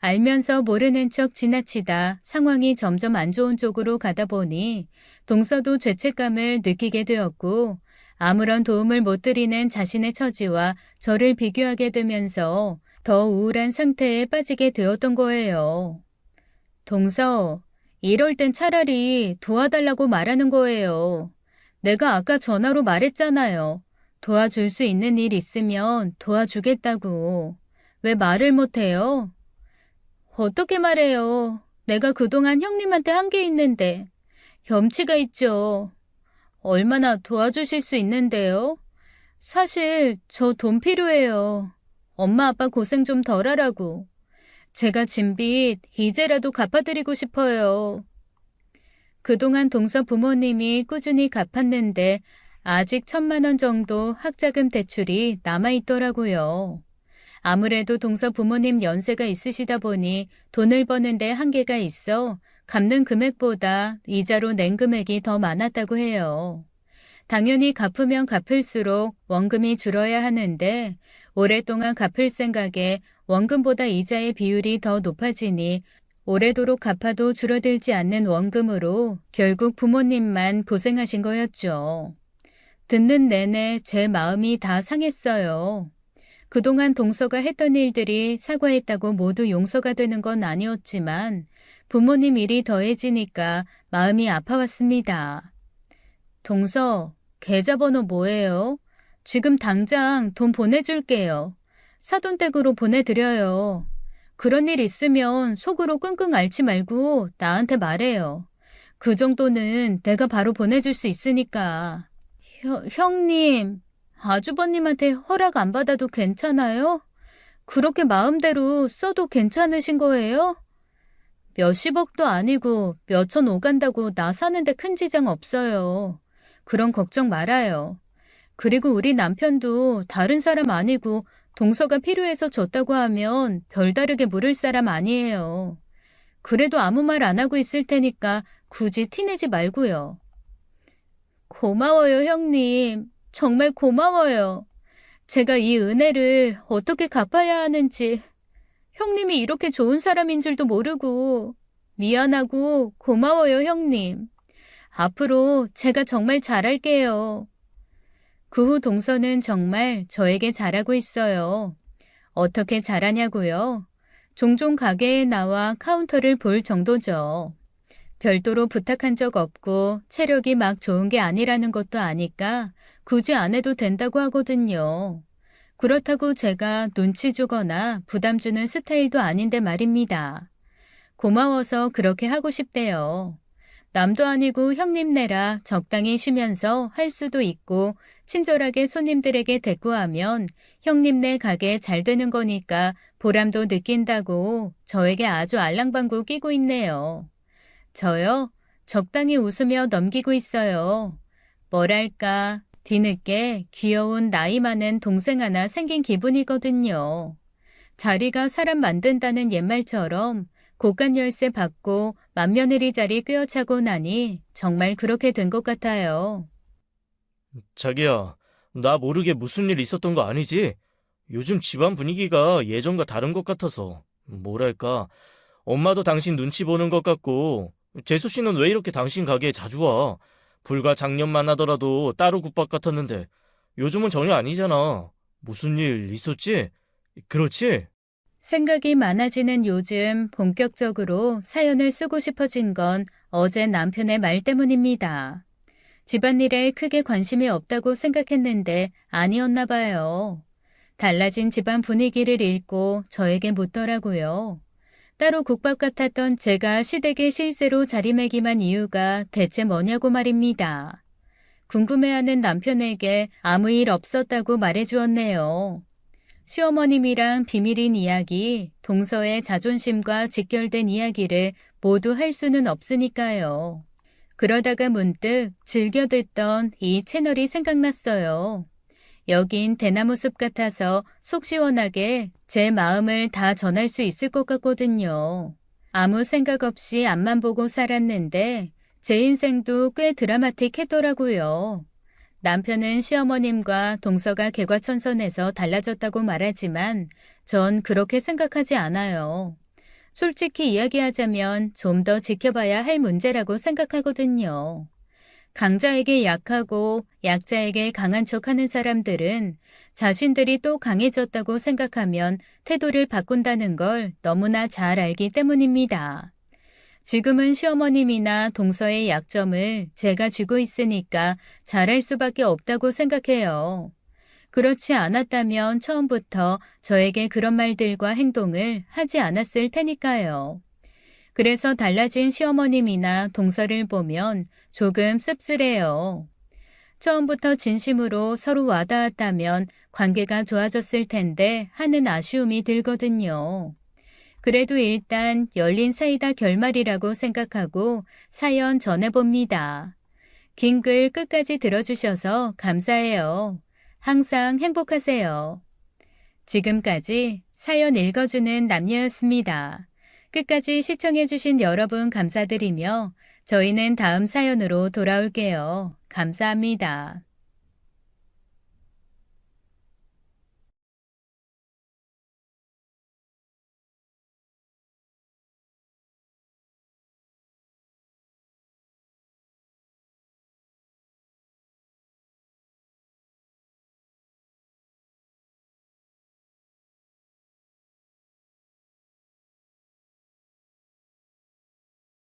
알면서 모르는 척 지나치다 상황이 점점 안 좋은 쪽으로 가다 보니 동서도 죄책감을 느끼게 되었고 아무런 도움을 못 드리는 자신의 처지와 저를 비교하게 되면서 더 우울한 상태에 빠지게 되었던 거예요. 동서, 이럴 땐 차라리 도와달라고 말하는 거예요. 내가 아까 전화로 말했잖아요. 도와줄 수 있는 일 있으면 도와주겠다고. 왜 말을 못해요? 어떻게 말해요? 내가 그동안 형님한테 한 게 있는데. 염치가 있죠. 얼마나 도와주실 수 있는데요? 사실 저 돈 필요해요. 엄마 아빠 고생 좀 덜 하라고. 제가 진 빚 이제라도 갚아드리고 싶어요. 그동안 동서 부모님이 꾸준히 갚았는데 아직 1,000만 원 정도 학자금 대출이 남아있더라고요. 아무래도 동서 부모님 연세가 있으시다 보니 돈을 버는데 한계가 있어 갚는 금액보다 이자로 낸 금액이 더 많았다고 해요. 당연히 갚으면 갚을수록 원금이 줄어야 하는데 오랫동안 갚을 생각에 원금보다 이자의 비율이 더 높아지니 오래도록 갚아도 줄어들지 않는 원금으로 결국 부모님만 고생하신 거였죠. 듣는 내내 제 마음이 다 상했어요. 그동안 동서가 했던 일들이 사과했다고 모두 용서가 되는 건 아니었지만 부모님 일이 더해지니까 마음이 아파왔습니다. 동서, 계좌번호 뭐예요? 지금 당장 돈 보내줄게요. 사돈댁으로 보내드려요. 그런 일 있으면 속으로 끙끙 앓지 말고 나한테 말해요. 그 정도는 내가 바로 보내줄 수 있으니까. 형님, 아주버님한테 허락 안 받아도 괜찮아요? 그렇게 마음대로 써도 괜찮으신 거예요? 몇십억도 아니고 몇천 오간다고 나 사는데 큰 지장 없어요. 그런 걱정 말아요. 그리고 우리 남편도 다른 사람 아니고 동서가 필요해서 줬다고 하면 별다르게 물을 사람 아니에요. 그래도 아무 말 안 하고 있을 테니까 굳이 티내지 말고요. 고마워요, 형님. 정말 고마워요. 제가 이 은혜를 어떻게 갚아야 하는지 형님이 이렇게 좋은 사람인 줄도 모르고 미안하고 고마워요, 형님. 앞으로 제가 정말 잘할게요. 그 후 동서는 정말 저에게 잘하고 있어요. 어떻게 잘하냐고요? 종종 가게에 나와 카운터를 볼 정도죠. 별도로 부탁한 적 없고 체력이 막 좋은 게 아니라는 것도 아니까 굳이 안 해도 된다고 하거든요. 그렇다고 제가 눈치 주거나 부담 주는 스타일도 아닌데 말입니다. 고마워서 그렇게 하고 싶대요. 남도 아니고 형님네라 적당히 쉬면서 할 수도 있고 친절하게 손님들에게 대꾸하면 형님네 가게 잘 되는 거니까 보람도 느낀다고 저에게 아주 알랑방구 끼고 있네요. 저요? 적당히 웃으며 넘기고 있어요. 뭐랄까, 뒤늦게 귀여운 나이 많은 동생 하나 생긴 기분이거든요. 자리가 사람 만든다는 옛말처럼 고간 열쇠 받고 맏며느리 자리 꿰어차고 나니 정말 그렇게 된 것 같아요. 자기야, 나 모르게 무슨 일 있었던 거 아니지? 요즘 집안 분위기가 예전과 다른 것 같아서. 뭐랄까, 엄마도 당신 눈치 보는 것 같고, 재수 씨는 왜 이렇게 당신 가게에 자주 와? 불과 작년만 하더라도 따로 국밥 같았는데, 요즘은 전혀 아니잖아. 무슨 일 있었지? 그렇지? 생각이 많아지는 요즘 본격적으로 사연을 쓰고 싶어진 건 어제 남편의 말 때문입니다. 집안일에 크게 관심이 없다고 생각했는데 아니었나 봐요. 달라진 집안 분위기를 읽고 저에게 묻더라고요. 따로 국밥 같았던 제가 시댁의 실세로 자리매김한 이유가 대체 뭐냐고 말입니다. 궁금해하는 남편에게 아무 일 없었다고 말해주었네요. 시어머님이랑 비밀인 이야기, 동서의 자존심과 직결된 이야기를 모두 할 수는 없으니까요. 그러다가 문득 즐겨 듣던 이 채널이 생각났어요. 여긴 대나무 숲 같아서 속 시원하게 제 마음을 다 전할 수 있을 것 같거든요. 아무 생각 없이 앞만 보고 살았는데 제 인생도 꽤 드라마틱했더라고요. 남편은 시어머님과 동서가 개과천선해서 달라졌다고 말하지만 전 그렇게 생각하지 않아요. 솔직히 이야기하자면 좀 더 지켜봐야 할 문제라고 생각하거든요. 강자에게 약하고 약자에게 강한 척하는 사람들은 자신들이 또 강해졌다고 생각하면 태도를 바꾼다는 걸 너무나 잘 알기 때문입니다. 지금은 시어머님이나 동서의 약점을 제가 쥐고 있으니까 잘할 수밖에 없다고 생각해요. 그렇지 않았다면 처음부터 저에게 그런 말들과 행동을 하지 않았을 테니까요. 그래서 달라진 시어머님이나 동서를 보면 조금 씁쓸해요. 처음부터 진심으로 서로 와닿았다면 관계가 좋아졌을 텐데 하는 아쉬움이 들거든요. 그래도 일단 열린 사이다 결말이라고 생각하고 사연 전해봅니다. 긴 글 끝까지 들어주셔서 감사해요. 항상 행복하세요. 지금까지 사연 읽어주는 남녀였습니다. 끝까지 시청해주신 여러분 감사드리며 저희는 다음 사연으로 돌아올게요. 감사합니다.